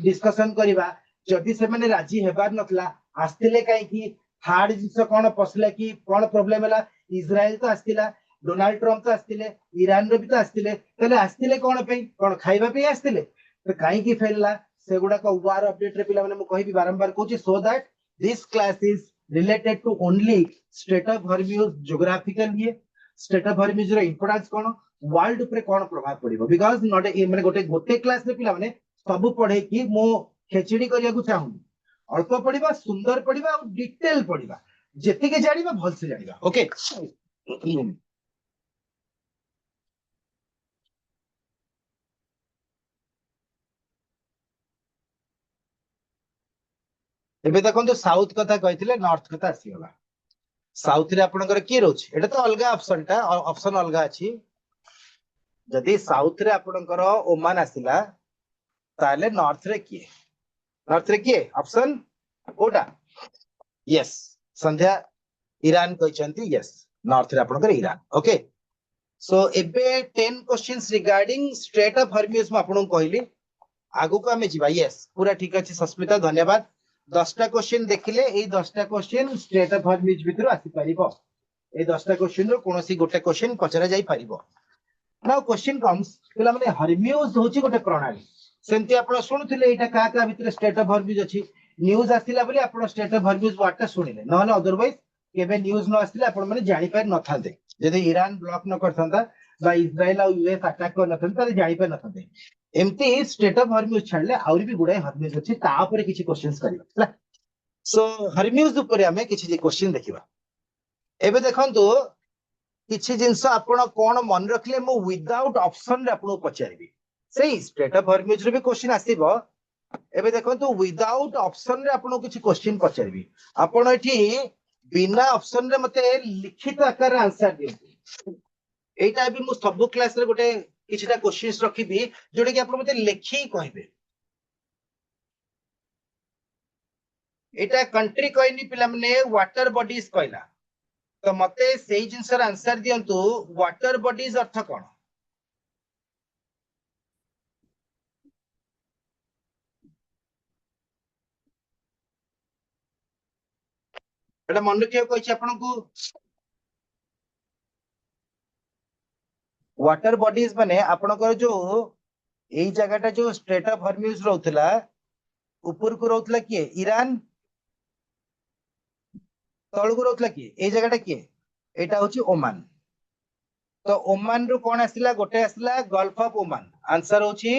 डिस्कशन करिबा जदि से माने राजी हेबार नथला आस्तिले काहे कि हार्ड जिंस कोन पसले कि कोन प्रॉब्लम हला इजराइल तो आस्तिला डोनाल्ड ट्रम्प तो आस्तिले ईरान रे भी तो आस्तिले तले आस्तिले कोन पे कोन खाइबा पे आस्तिले तो काहे कि फेलला सेगुडा को वार अपडेट रे पिला माने मु कहिबी बारंबार कहूची so that this class is related to only state of Hormuz geographical ये स्टेट ऑफ हॉर्म्यूज रे इंपोर्टेंस कोन वर्ल्ड ऊपर कोन प्रभाव पड़िबो बिकॉज़ नॉट ए माने गोटे क्लास रे पिला माने सब पढ़े कि मो खेचड़ी करिया को चाहू अल्प पढ़िबा सुंदर पढ़िबा और डिटेल पढ़िबा जेति के जानिबा भल से जानिबा ओके एबे देखो साउथ कथा कहिथिले नॉर्थ कथा आसीगला साउथ रे आपनकर की रोच एटा तो अलगा ऑप्शन टा ऑप्शन अलगा अछि जदि साउथ रे आपनकर ओमान आसिला ताले नॉर्थ रे की ऑप्शन कोटा यस संध्या ईरान कहचंती यस नॉर्थ रे आपनकर ईरान ओके सो एबे 10 क्वेश्चंस रिगार्डिंग स्ट्रेट ऑफ हॉर्म्यूज म आपन कहली आगु को हमें जीवा यस पूरा ठीक अछि सस्मिता धन्यवाद 10टा क्वेश्चन देखिले एई 10टा क्वेश्चन स्ट्रेट ऑफ हॉर्म्यूज भितर आसी परिबो ए 10टा क्वेश्चन रो कोनोसी गोटे क्वेश्चन पचरा जाई परिबो नाउ क्वेश्चन कम्स पिला माने हॉर्म्यूज होची गोटे प्रणाली सेंती आपण सुनुथिले एटा का भितर स्टेट ऑफ हॉर्म्यूज अछि न्यूज आसिला बोली आपण स्टेट ऑफ हॉर्म्यूज वर्ड ता सुनिले नहले अदरवाइज केबे न्यूज न आसिले आपण माने जानि पार न थांते जदि ईरान ब्लॉक न करथंता बा इजराइल और यूएस अटैक कर नथंता त जानि पार नथंते एमती स्टेट ऑफ हॉर्म्यूज छाडले आउरी भी गुडे हॉर्म्यूज अछि ता ऊपर किछि क्वेश्चंस करिबा सो हॉर्म्यूज ऊपर हमें किछि क्वेश्चन देखिबा एबे देखंतु किछि जिंस आपण कोन मन रखले मु विदाउट ऑप्शन रे आपण पचारिबी सेही स्टेट ऑफ हॉर्म्यूज रे भी क्वेश्चन आसीबो एबे देखंतु विदाउट ऑप्शन रे आपण किछि क्वेश्चन पचारिबी आपण एठी बिना ऑप्शन रे मते लिखित आकार रे आंसर दियौ एटा भी मु सब क्लास रे गोटे किछिटा क्वेश्चंस रखिबी जोडे कि आपण मते लेखि कहबे एटा कंट्री कहनी पिला माने वाटर बॉडीज कहला तो मते सेही जिंसर आंसर दियंतु वाटर बॉडीज अर्थ कोन एटा मन रखियो कहछि आपनकु वाटर बॉडीज माने आपनकर जो एई जगहटा जो स्ट्रेट ऑफ हॉर्म्यूज रहउतला ऊपर को रहउतला किए ईरान तळगु रहउतला किए एई जगहटा किए एटा होची ओमान तो ओमान रो कोन आसिला गोटे आसिला गल्फ ऑफ ओमान आंसर होची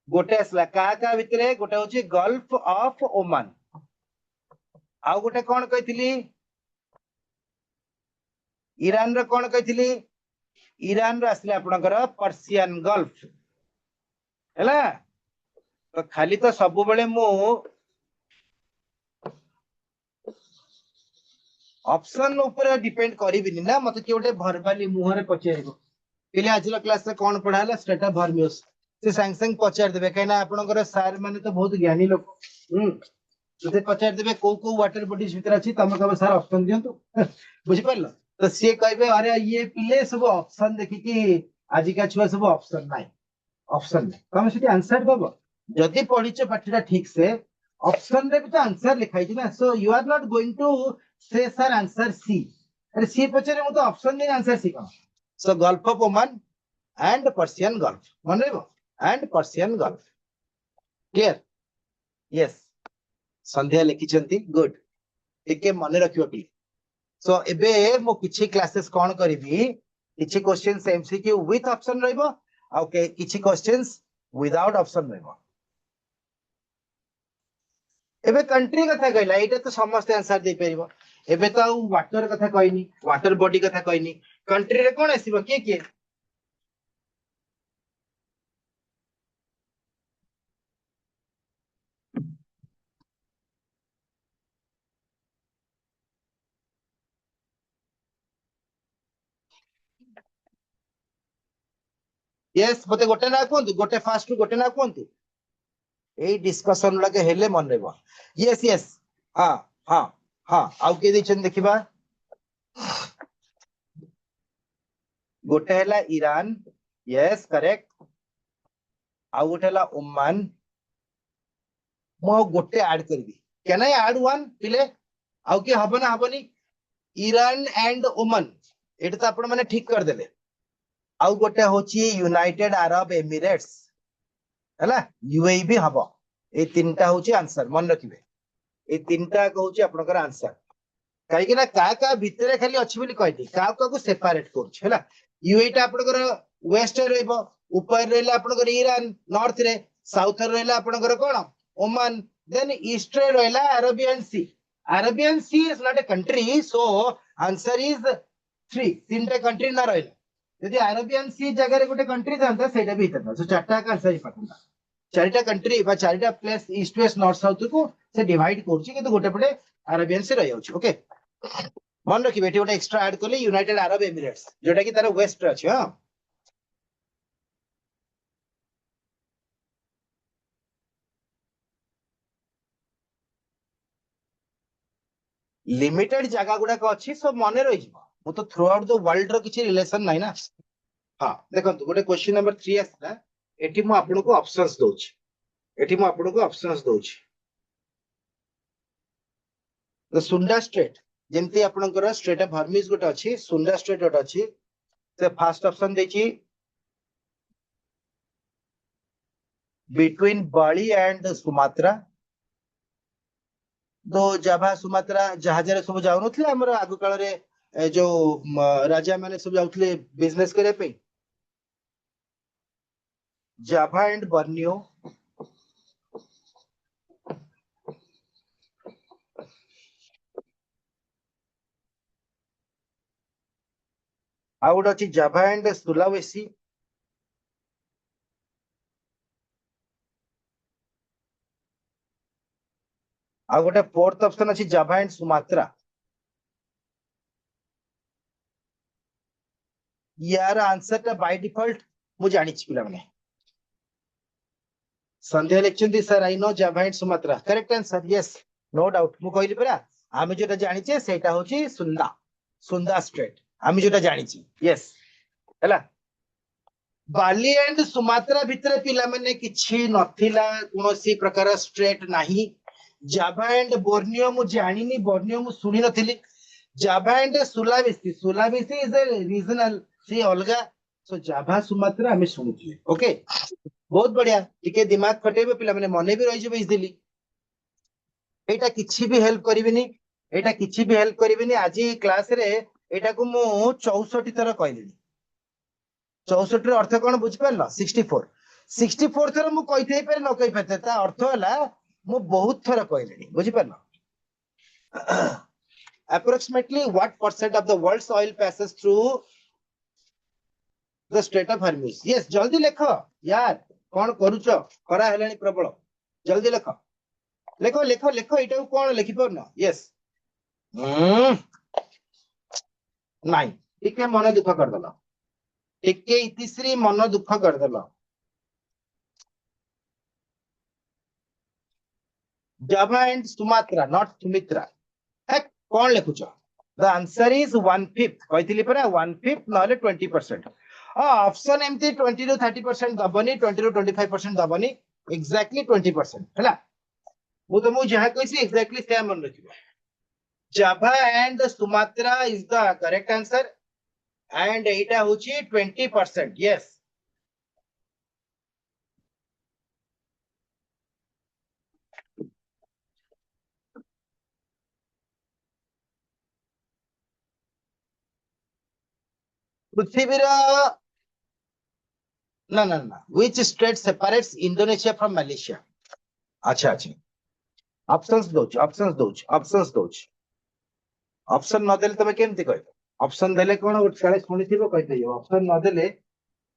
गोटे आसिला का भितरे गोटे होची गल्फ ऑफ ओमान आउ गोटे कोन कहितली ईरान रो कोन कहितली ईरान रो आसिला आपनकर पर्शियन गल्फ हैला तो खाली तो सब बेले मु ऑप्शन ऊपर डिपेंड करिबिनी ना मते के गोटे भरबाली मुहरे पचारिबो पिले आजला क्लास रे कोन पढाला स्टेट ऑफ हॉर्म्यूज से सांग पचार देबे काइना आपनकर सर माने तो बहुत ज्ञानी लोक से पचार देबे को वाटर बॉडीज भीतर अछि तमे कहबे सर ऑप्शन दियंतु बुझि पारलो तो से कहबे अरे ये पिले सब ऑप्शन देखि कि आजि का छुआ सब ऑप्शन नाही ऑप्शन नहीं तमे सेठी आंसर दबो जदि पढिछ पाठटा ठीक से ऑप्शन रे भी तो आंसर लिखाई छी ना so you are not going to say sir answer C अरे सी पछरे मु तो ऑप्शन नहीं आंसर सी कोन so Gulf of Oman and Persian Gulf मन रेबो and Persian Gulf clear yes Sandhya लिखिचंती गुड टिके मन रखियो कि सो एबे मु किछि क्लासेस कोन करबी किछि क्वेश्चंस एमसीक्यू विथ ऑप्शन रहइबो ओके किछि क्वेश्चंस विदाउट ऑप्शन रहइबो एबे कंट्री कथा कहला एटा तो समस्त आंसर दे परिबो एबे तो वाटर कथा कहनी वाटर बॉडी कथा कहनी कंट्री रे कोन आसीबो के यस मते गोटे ना कोंतु गोटे फास्ट रु गोटे ना कोंतु ए डिस्कशन लगे हेले मन रेबो यस यस हां हां हां आउ के दिछन देखिबा गोटे हला ईरान यस करेक्ट आउ गोटे हला ओमान मो गोटे ऐड करबी कैन आई ऐड वन पिले आउ के हबो ना हबोनी ईरान एंड ओमान एटा तो आपण माने ठीक कर देले आउ गोटे होची यूनाइटेड अरब एमिरेट्स हैला यूएई भी हबो ए तीनटा होची आंसर मन रखिबे ए तीनटा कहूची आपनकर आंसर काहे कि ना का भितरे खाली अछि बोली कहती का को सेपरेट करछ हैला यूएई टा आपनकर वेस्ट रे रहबो ऊपर रहले आपनकर ईरान नॉर्थ रे साउथ रे रहले आपनकर कोन ओमान देन ईस्ट रे रहला Arabian Sea is not a country so answer is 3 तीनटा कंट्री ना रहला यदि अरेबियन सी जगह रे गोटे कंट्री जानता सेटा भी हितता सो चारटा का आंसर ही पटंदा चारिटा कंट्री बा चारिटा place east west north south को से डिवाइड करछि किंतु गोटे पटे अरेबियन से रहि जाउछि ओके मन रखिबे एठी गोटे एक्स्ट्रा ऐड करले यूनाइटेड अरब एमिरेट्स जोटा कि तार वेस्ट रे अछि हां लिमिटेड जगह गुडा को अछि सब मने रहि जिवो मु तो थ्रू आउट द वर्ल्ड रो किछि रिलेशन नै ना हां देखंतु गोटे क्वेश्चन नंबर 3 आसला एठी मु आपन को ऑप्शंस दोछि एठी मु आपन को ऑप्शंस दोछि द सुंडा स्ट्रेट जेमती आपनकर स्ट्रेट ऑफ हर्मिस गोटे अछि सुंडा स्ट्रेट गोटे अछि से फर्स्ट ऑप्शन देछि बिटवीन बाली एंड सुमात्रा तो जाभा सुमात्रा जहाज रे सब जाउ नथले हमर आगु काल रे जो राजा माने सब जाउथले बिजनेस करे पे जाभा एंड बर्नियो आउट अछि जाभा एंड सुलावेसी आ गोटे फोर्थ ऑप्शन अछि जाभा एंड सुमात्रा यार आंसर टा बाय डिफॉल्ट मु जानि छि पिला माने संध्या लिखछन्ती sir I know Java and Sumatra correct answer yes no doubt मु कहली परा आमे जेटा जानि छे सेटा होची सुंदा सुंदा स्ट्रेट आमे जेटा जानि छि यस हैला बाली एंड सुमात्रा भितरे पिला माने किछि नथिला कोनोसी प्रकार स्ट्रेट नाही जाभा एंड बोर्नियो मु जानिनी बोर्नियो मु सुनि नथिली Java and Sulawesi is a regional sea अलगा सो जाभा सुमात्रा हमें सुनिथिले ओके बहुत बढ़िया टिके दिमाग खटेबे पिला माने मने भी रहि जबे इजीली एटा किछि भी हेल्प करिविनी एटा किछि भी हेल्प करिविनी आज क्लास रे एटा को मु 64 थर कहलिनी 64 रे अर्थ कोन बुझ परलो 64 थर मु कहिथै पर न कहि परते ता अर्थ हला मु बहुत थर कहलिनी बुझि परलो approximately what percent of the world's oil passes through the Strait of Hormuz yes जल्दी लेखो यार कौन करूचो खरा हेलानी प्रबल जल्दी लेखो लेखो लेखो लेखो एटा को कौन लिखि परनो यस नाही टिके मन दुख कर दलो टिके इतिश्री मन दुख कर दलो जाभा एंड सुमात्रा नॉट सुमित्रा है कौन लिखुचो द आंसर इज 1/5 कहितली परा 1/5 नले 20% ऑप्शन एमती 20 to 30% दबनी 20 to 25% दबनी एक्जेक्टली 20% हैला मु तो मु जहा कहिसी एक्जेक्टली से मन रखिबो Java and Sumatra is the correct answer and एटा होची 20% यस पृथ्वीर ना ना ना which state separates Indonesia from Malaysia अच्छा अच्छा ऑप्शंस दोच ऑप्शन न देले तमे केमति कहबो ऑप्शन देले कोन काले सुनिथिबो कहते ऑप्शन न देले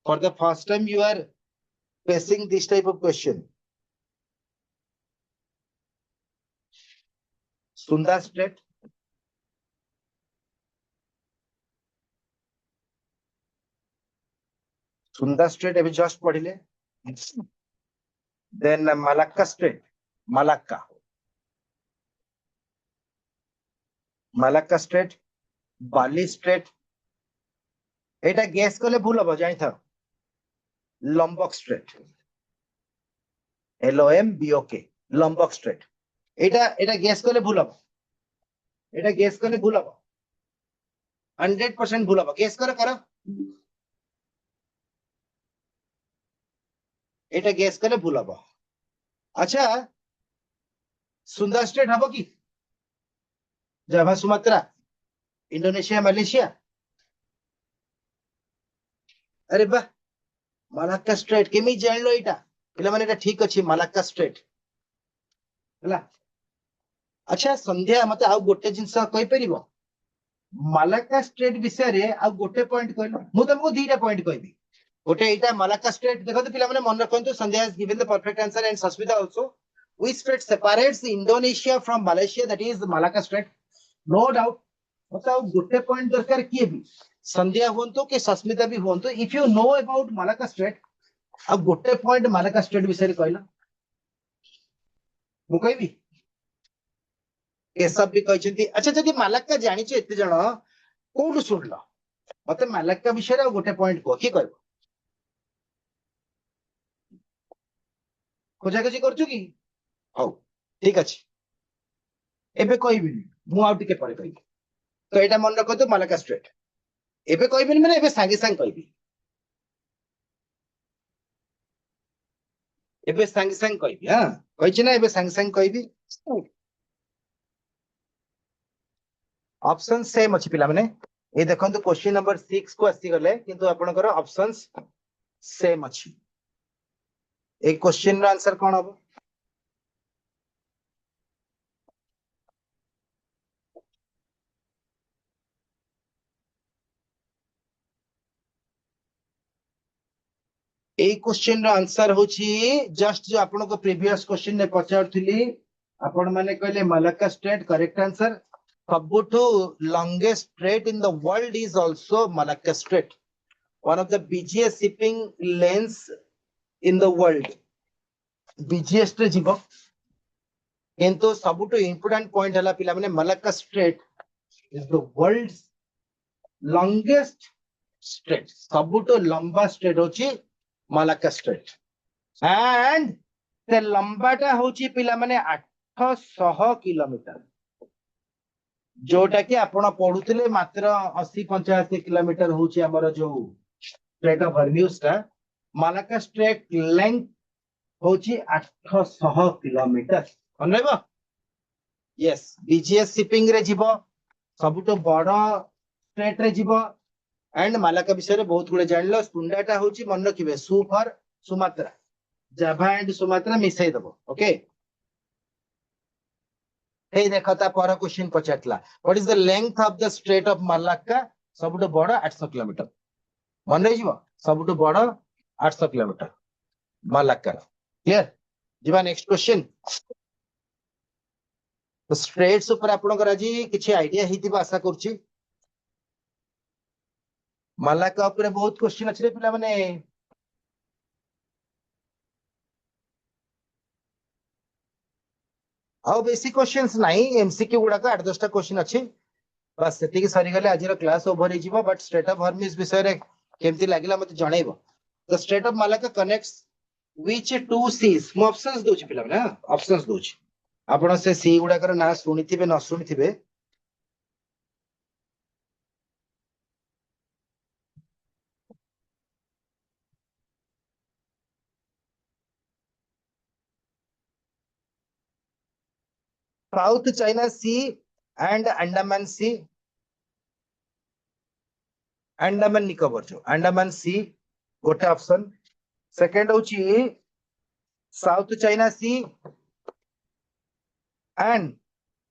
for the first time you are facing this type of question Sunda Strait Sunda Strait एवं जस्ट पढ़िले then Malacca Strait Malacca Malacca Strait Bali Strait एटा गेस कले भूल हम जानी था Lombok Strait LOMBOK Lombok Strait एटा एटा गेस कले भूल हम एटा गेस कले भूल हम 100% भूल हम गेस करो एटा गेस कले भूल हम अच्छा सुंदा स्ट्रेट हबो की जावा सुमात्रा इंडोनेशिया मलेशिया अरे बा मलाक्का स्ट्रेट केमी जान लो एटा पिला माने एटा ठीक अछि मलाक्का स्ट्रेट हला अच्छा संध्या मते आ गोटे जिंस कहि परिबो मलाक्का स्ट्रेट विषय रे आ गोटे पॉइंट कहलो मु तुमको दीटा पॉइंट कहबी गोटे एटा मलाक्का स्ट्रेट देखो तो पिला माने मन रखंतु Sandhya has given the perfect answer and Sasmita also which strait separates Indonesia from Malaysia that is Malacca Strait no doubt मतलब गोटे पॉइंट दरकार किए भी संध्या हुंतो के सस्मिता भी हुंतो if you know about Malacca Strait अब गोटे पॉइंट मलाक्का स्ट्रेट विषय कहला मु कहबी केशव भी कहछंती अच्छा जदी मलाक्का जानि छ एते जण कोठु सुनलो मते मलाक्का विषय रे गोटे पॉइंट को की कहबो खोजा खोजी करछु की हौ ठीक अछि एबे कहबी मु आउ टिके परे कहबी तो एटा मन रखो तो मलाक्का स्ट्रेट एबे कहबी माने एबे सांगे सांग कहबी एबे सांगे सांग कहबी हां कहिछि ना एबे सांगे सांग कहबी ऑप्शन सेम अछि पिला माने ए देखंतु क्वेश्चन नंबर 6 को आसी गले किंतु आपनकर ऑप्शंस सेम अछि ए क्वेश्चन रो आंसर कोन हबो ए क्वेश्चन रो आंसर होची जस्ट जो आपन को प्रीवियस क्वेश्चन ने पचारथिली आपण माने कहले मलाक्का स्ट्रेट करेक्ट आंसर सबुठु longest strait in the world is also Malacca Strait one of the busiest shipping lanes in the world busiest रे जीवो किंतु सबुठु इंपोर्टेंट पॉइंट हला पिला माने Malacca Strait is the world's longest strait सबुठु लंबा स्ट्रेट होची मलाक्का स्ट्रेट एंड से लंबाटा होची पिला माने 800 किलोमीटर जोटा कि आपण पढुतले मात्र 80-85 किलोमीटर होची हमर जो स्ट्रेट ऑफ हॉर्म्यूज ता मलाक्का स्ट्रेट लेंथ होची 800 किलोमीटर अनरेबो यस बीजीएस शिपिंग रे जीवो सबुतो बड़ स्ट्रेट रे जीवो एंड मलाक्का विषय रे बहुत गुळे जानलो सुंडाटा होची मन रखिबे सु for Sumatra Java and Sumatra मिसाई दबो ओके हे देखता पर क्वेश्चन पचारतला what is the length of the straight of Malacca सबुतो बड़ 800 किलोमीटर मन रे जीवो सबुतो बड़ 800 किलोमीटर मलाक्का क्लियर जीवा नेक्स्ट क्वेश्चन तो स्ट्रेट्स ऊपर आपनकर आज किछि आईडिया हितिबा आशा करछि मलाक्का ऊपर बहुत क्वेश्चन अछि रे पिला माने आउ बेसी क्वेश्चंस नाही एमसीक्यू गुडा का 8-10टा क्वेश्चन अछि बस सेति की सरी गले आजिर क्लास ओवर हि जिवो बट स्ट्रेट ऑफ हॉर्म्यूज विषय रे केमति लागिला मते जणाइबो the straight of Malacca connects which two seas मु ऑप्शंस दोछि पिला माने ऑप्शंस दोछि आपण से सी गुडा कर ना सुनिथिबे न सुनिथिबे South China Sea and Andaman Sea Andaman Nicobar जो अंडमान सी गोटे ऑप्शन सेकंड होची South China Sea and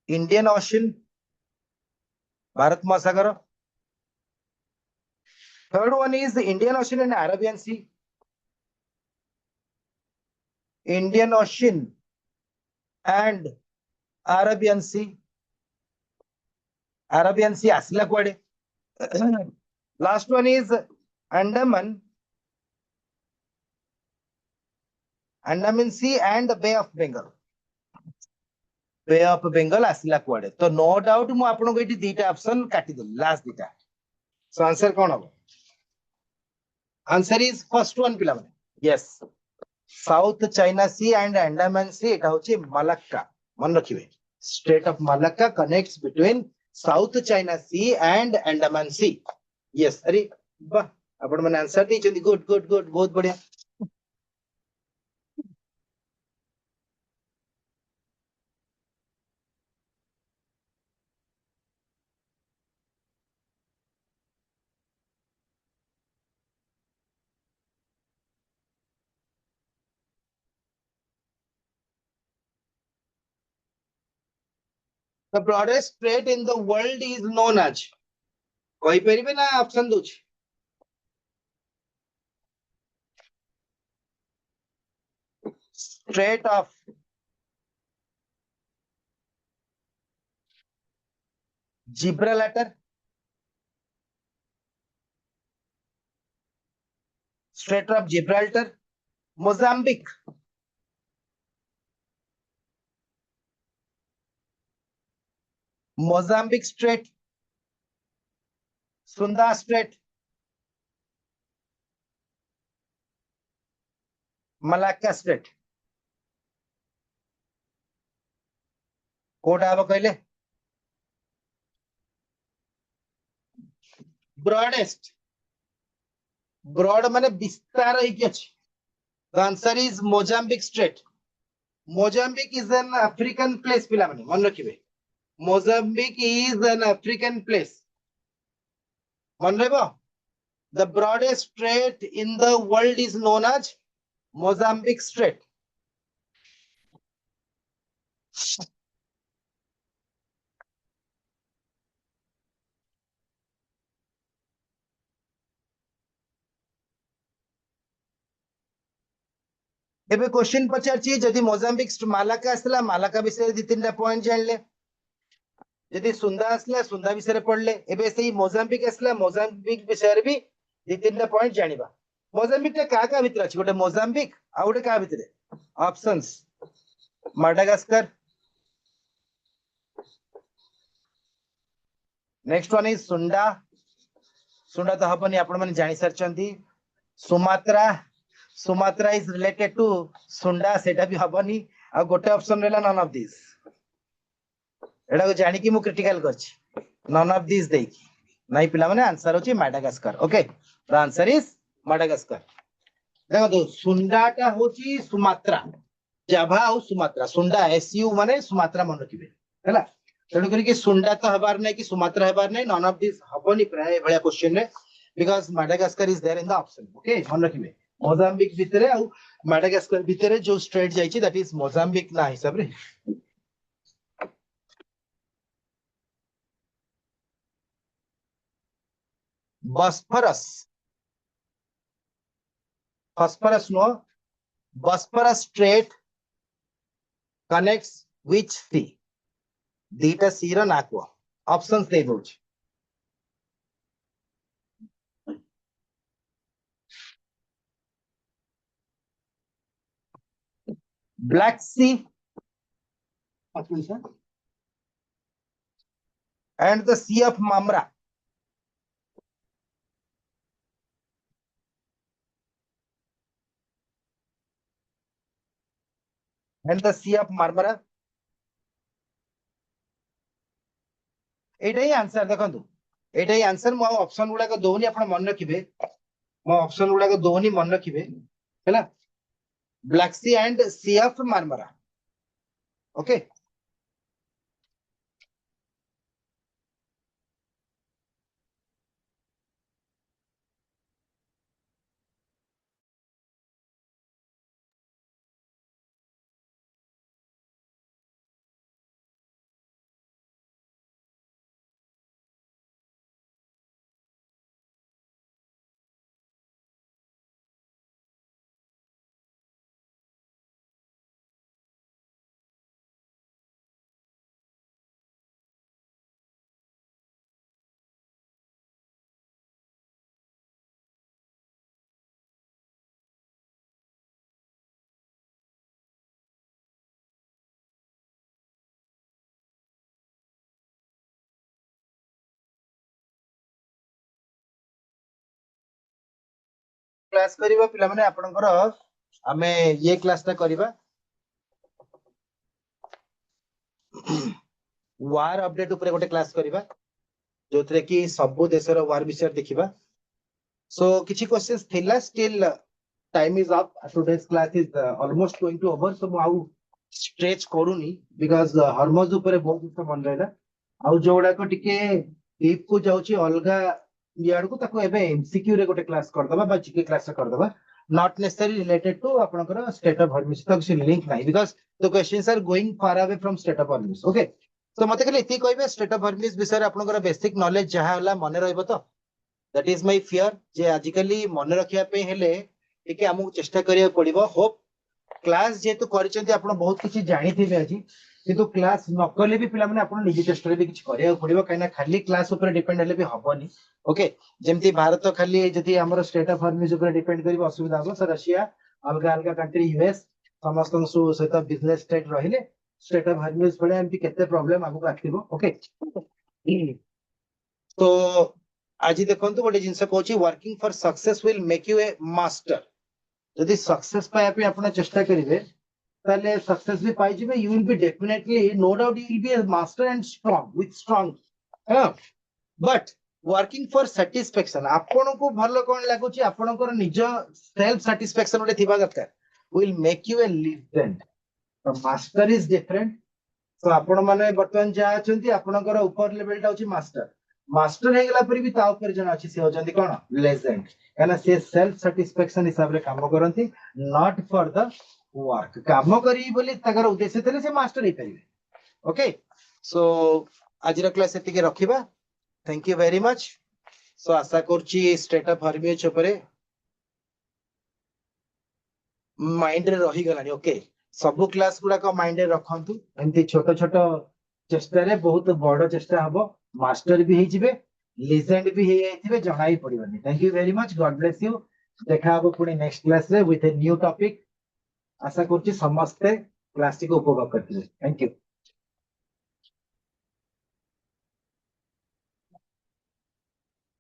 Indian Ocean Bharat महासागर third one is Indian Ocean and Arabian Sea Indian Ocean and Arabian Sea आसला कुआडे last one is Andaman Andaman Sea and the Bay of Bengal. Bay of Bengal आसिला कुआडे तो no doubt मु आपन को eighty दीटा option काटी दे last दीटा so answer कोन हो answer is first one पिला माने yes South China Sea and Andaman Sea एटा होची मलक्का मन रखिबे Strait of Malacca connects between South China Sea and Andaman Sea yes अरे वाह आपण माने answer the Chandi good good good बहुत बढ़िया The broadest strait in the world is known as कहि परिबे ना ऑप्शन दोछ Strait of Gibraltar Strait of Gibraltar Mozambique Mozambique Strait Sunda Strait Malacca Strait कोटा अब कहले ब्रॉडेस्ट ब्रॉड माने विस्तार होई के अछि the answer is Mozambique Strait Mozambique is an African place पिला माने मन रखिबे Mozambique is an African place मन रहबो the broadest strait in the world is known as Mozambique Strait एबे क्वेश्चन पचारची जदि मोजाम्बिक मालाका आसला मालाका विषय दी तीनटा पॉइंट जानले जदि सुंदा आसला सुंदा विषय पढ़ले एबे सेही मोजाम्बिक आसला मोजाम्बिक विषय भी दी तीनटा पॉइंट जानिबा मोजाम्बिक का का भितर अछि गोटे मोजाम्बिक आ गोटे का भितर options Madagascar next one is Sunda Sunda तो हबनी आपण माने जानि सरचंती Sumatra Sumatra is related to Sunda सेटा भी हबनी आ गोटे ऑप्शन रहला नन ऑफ दिस एडा को जानि कि मु क्रिटिकल करछि नन ऑफ दिस देई नाही पिला माने आंसर होछि Madagascar okay the answer is Madagascar देखो तो सुंडाटा होछि सुमात्रा जाभा और सुमात्रा सुंडा एसयू माने सुमात्रा मन रखिबे हैला तेणु करी कि सुंडा तो हबार नै कि सुमात्रा हबार नै नन ऑफ दिस हबनी प्राय भलिया क्वेश्चन रे because Madagascar is there in the option okay मन रखिबे मोजाम्बिक भितरे आ माडागास्कर भितरे जो स्ट्रेट जाइछि दैट इज मोजाम्बिक ना हिसाब रे Bosphorus phosphorus no Bosphorus Strait connects which sea दीटा सी रो ना को ऑप्शंस दे दोछ Black Sea and the sea of Marmara and the sea of Marmara Etah he answer देखंतु एटा ही आंसर मो ऑप्शन गुडा को दोनी आपण मन रखिबे मो ऑप्शन गुडा को दोनी मन रखिबे हैला Black Sea and Sea of Marmara okay class करिबा पिला माने आपनकर आमे ये क्लास ता करिबा वार अपडेट ऊपर गोटे क्लास करिबा जोथरे कि सब देशर वार विषय देखिबा सो किछि क्वेश्चंस थिला still time is up today's class is almost going to over so आउ स्ट्रेच करूनी बिकॉज़ हार्मोन्स ऊपर बहुत किछ मन रहला आउ जोडा को टिके डीप को जाउची अलगा यार को ताको एबे एमसीक्यू रे गोटे क्लास कर दबा बा जीके क्लास कर दबा नॉट नेसेसरी रिलेटेड टू आपनकर स्टेट ऑफ हॉर्मोन्स तक से लिंक नाही because the questions are going far away from Strait of Hormuz okay तो मते खाली इति कहबे स्टेट ऑफ हॉर्मोन्स विषय आपनकर बेसिक नॉलेज जहा होला मने रहइबो तो दैट इज माय फियर जे आजिकली मने रखिया पे हेले टिके हमहु चेष्टा करिया पड़िबो होप क्लास जेतु करिसेंती आपण बहुत किछि जानिथिबे आजि किंतु क्लास न कले भी पिला माने आपण निजे चेष्टा रे भी किछि करिया पड़िबो काइना खाली क्लास ऊपर डिपेंड हेले भी हबनी ओके जेमती भारत खाली जदी हमर स्टेट ऑफ हॉर्मोन्स ऊपर डिपेंड करिबो असुविधा हो सर रशिया अलगा अलगा कंट्री यूएस समस्त सहित बिजनेस स्टेट रहिले स्टेट ऑफ हॉर्मोन्स पड़े एमती केते प्रॉब्लम आगु आथिबो ओके तो आज देखंतु गोटे जिंस कहूची working for success will make you a master जदि सक्सेस पाया पे आपण चेष्टा करिवे ताले सक्सेस भी पाई जिवे you will be definitely no doubt you will be a master and strong with strong but working for satisfaction आपण को भलो कोन लागुची आपणकर निज सेल्फ सैटिस्फैक्शन ओटे थिबा दरकार will make you A legend तो मास्टर इज डिफरेंट तो आपण माने वर्तमान जा अछंती आपणकर ऊपर लेवल टा होची मास्टर मास्टर हे गला पर भी ता ऊपर जन अछि से होजंती कोन लेजेंड काना से सेल्फ सैटिस्फैक्शन हिसाब रे काम करंती नॉट फॉर द वर्क काम करी बोली तगर उद्देश्य तले से मास्टर हे परिबे ओके सो आज रा क्लास एति के रखिबा thank you very much so आशा करची स्टेट ऑफ हॉर्मोन्स ऊपर माइंड रे रही गलानी ओके सब क्लास गुडा को माइंड रे रखंतु एमती छोट छोट चेष्टा रे बहुत बड़ चेष्टा हबो मास्टर भी ही जिवे लेजेंड भी ही आइथिबे जणाई पड़िबनी thank you very much God bless you देखा हबो पुणी नेक्स्ट क्लास रे विथ ए न्यू टॉपिक आशा करची समस्त क्लास को उपभोग करथिबे थैंक यू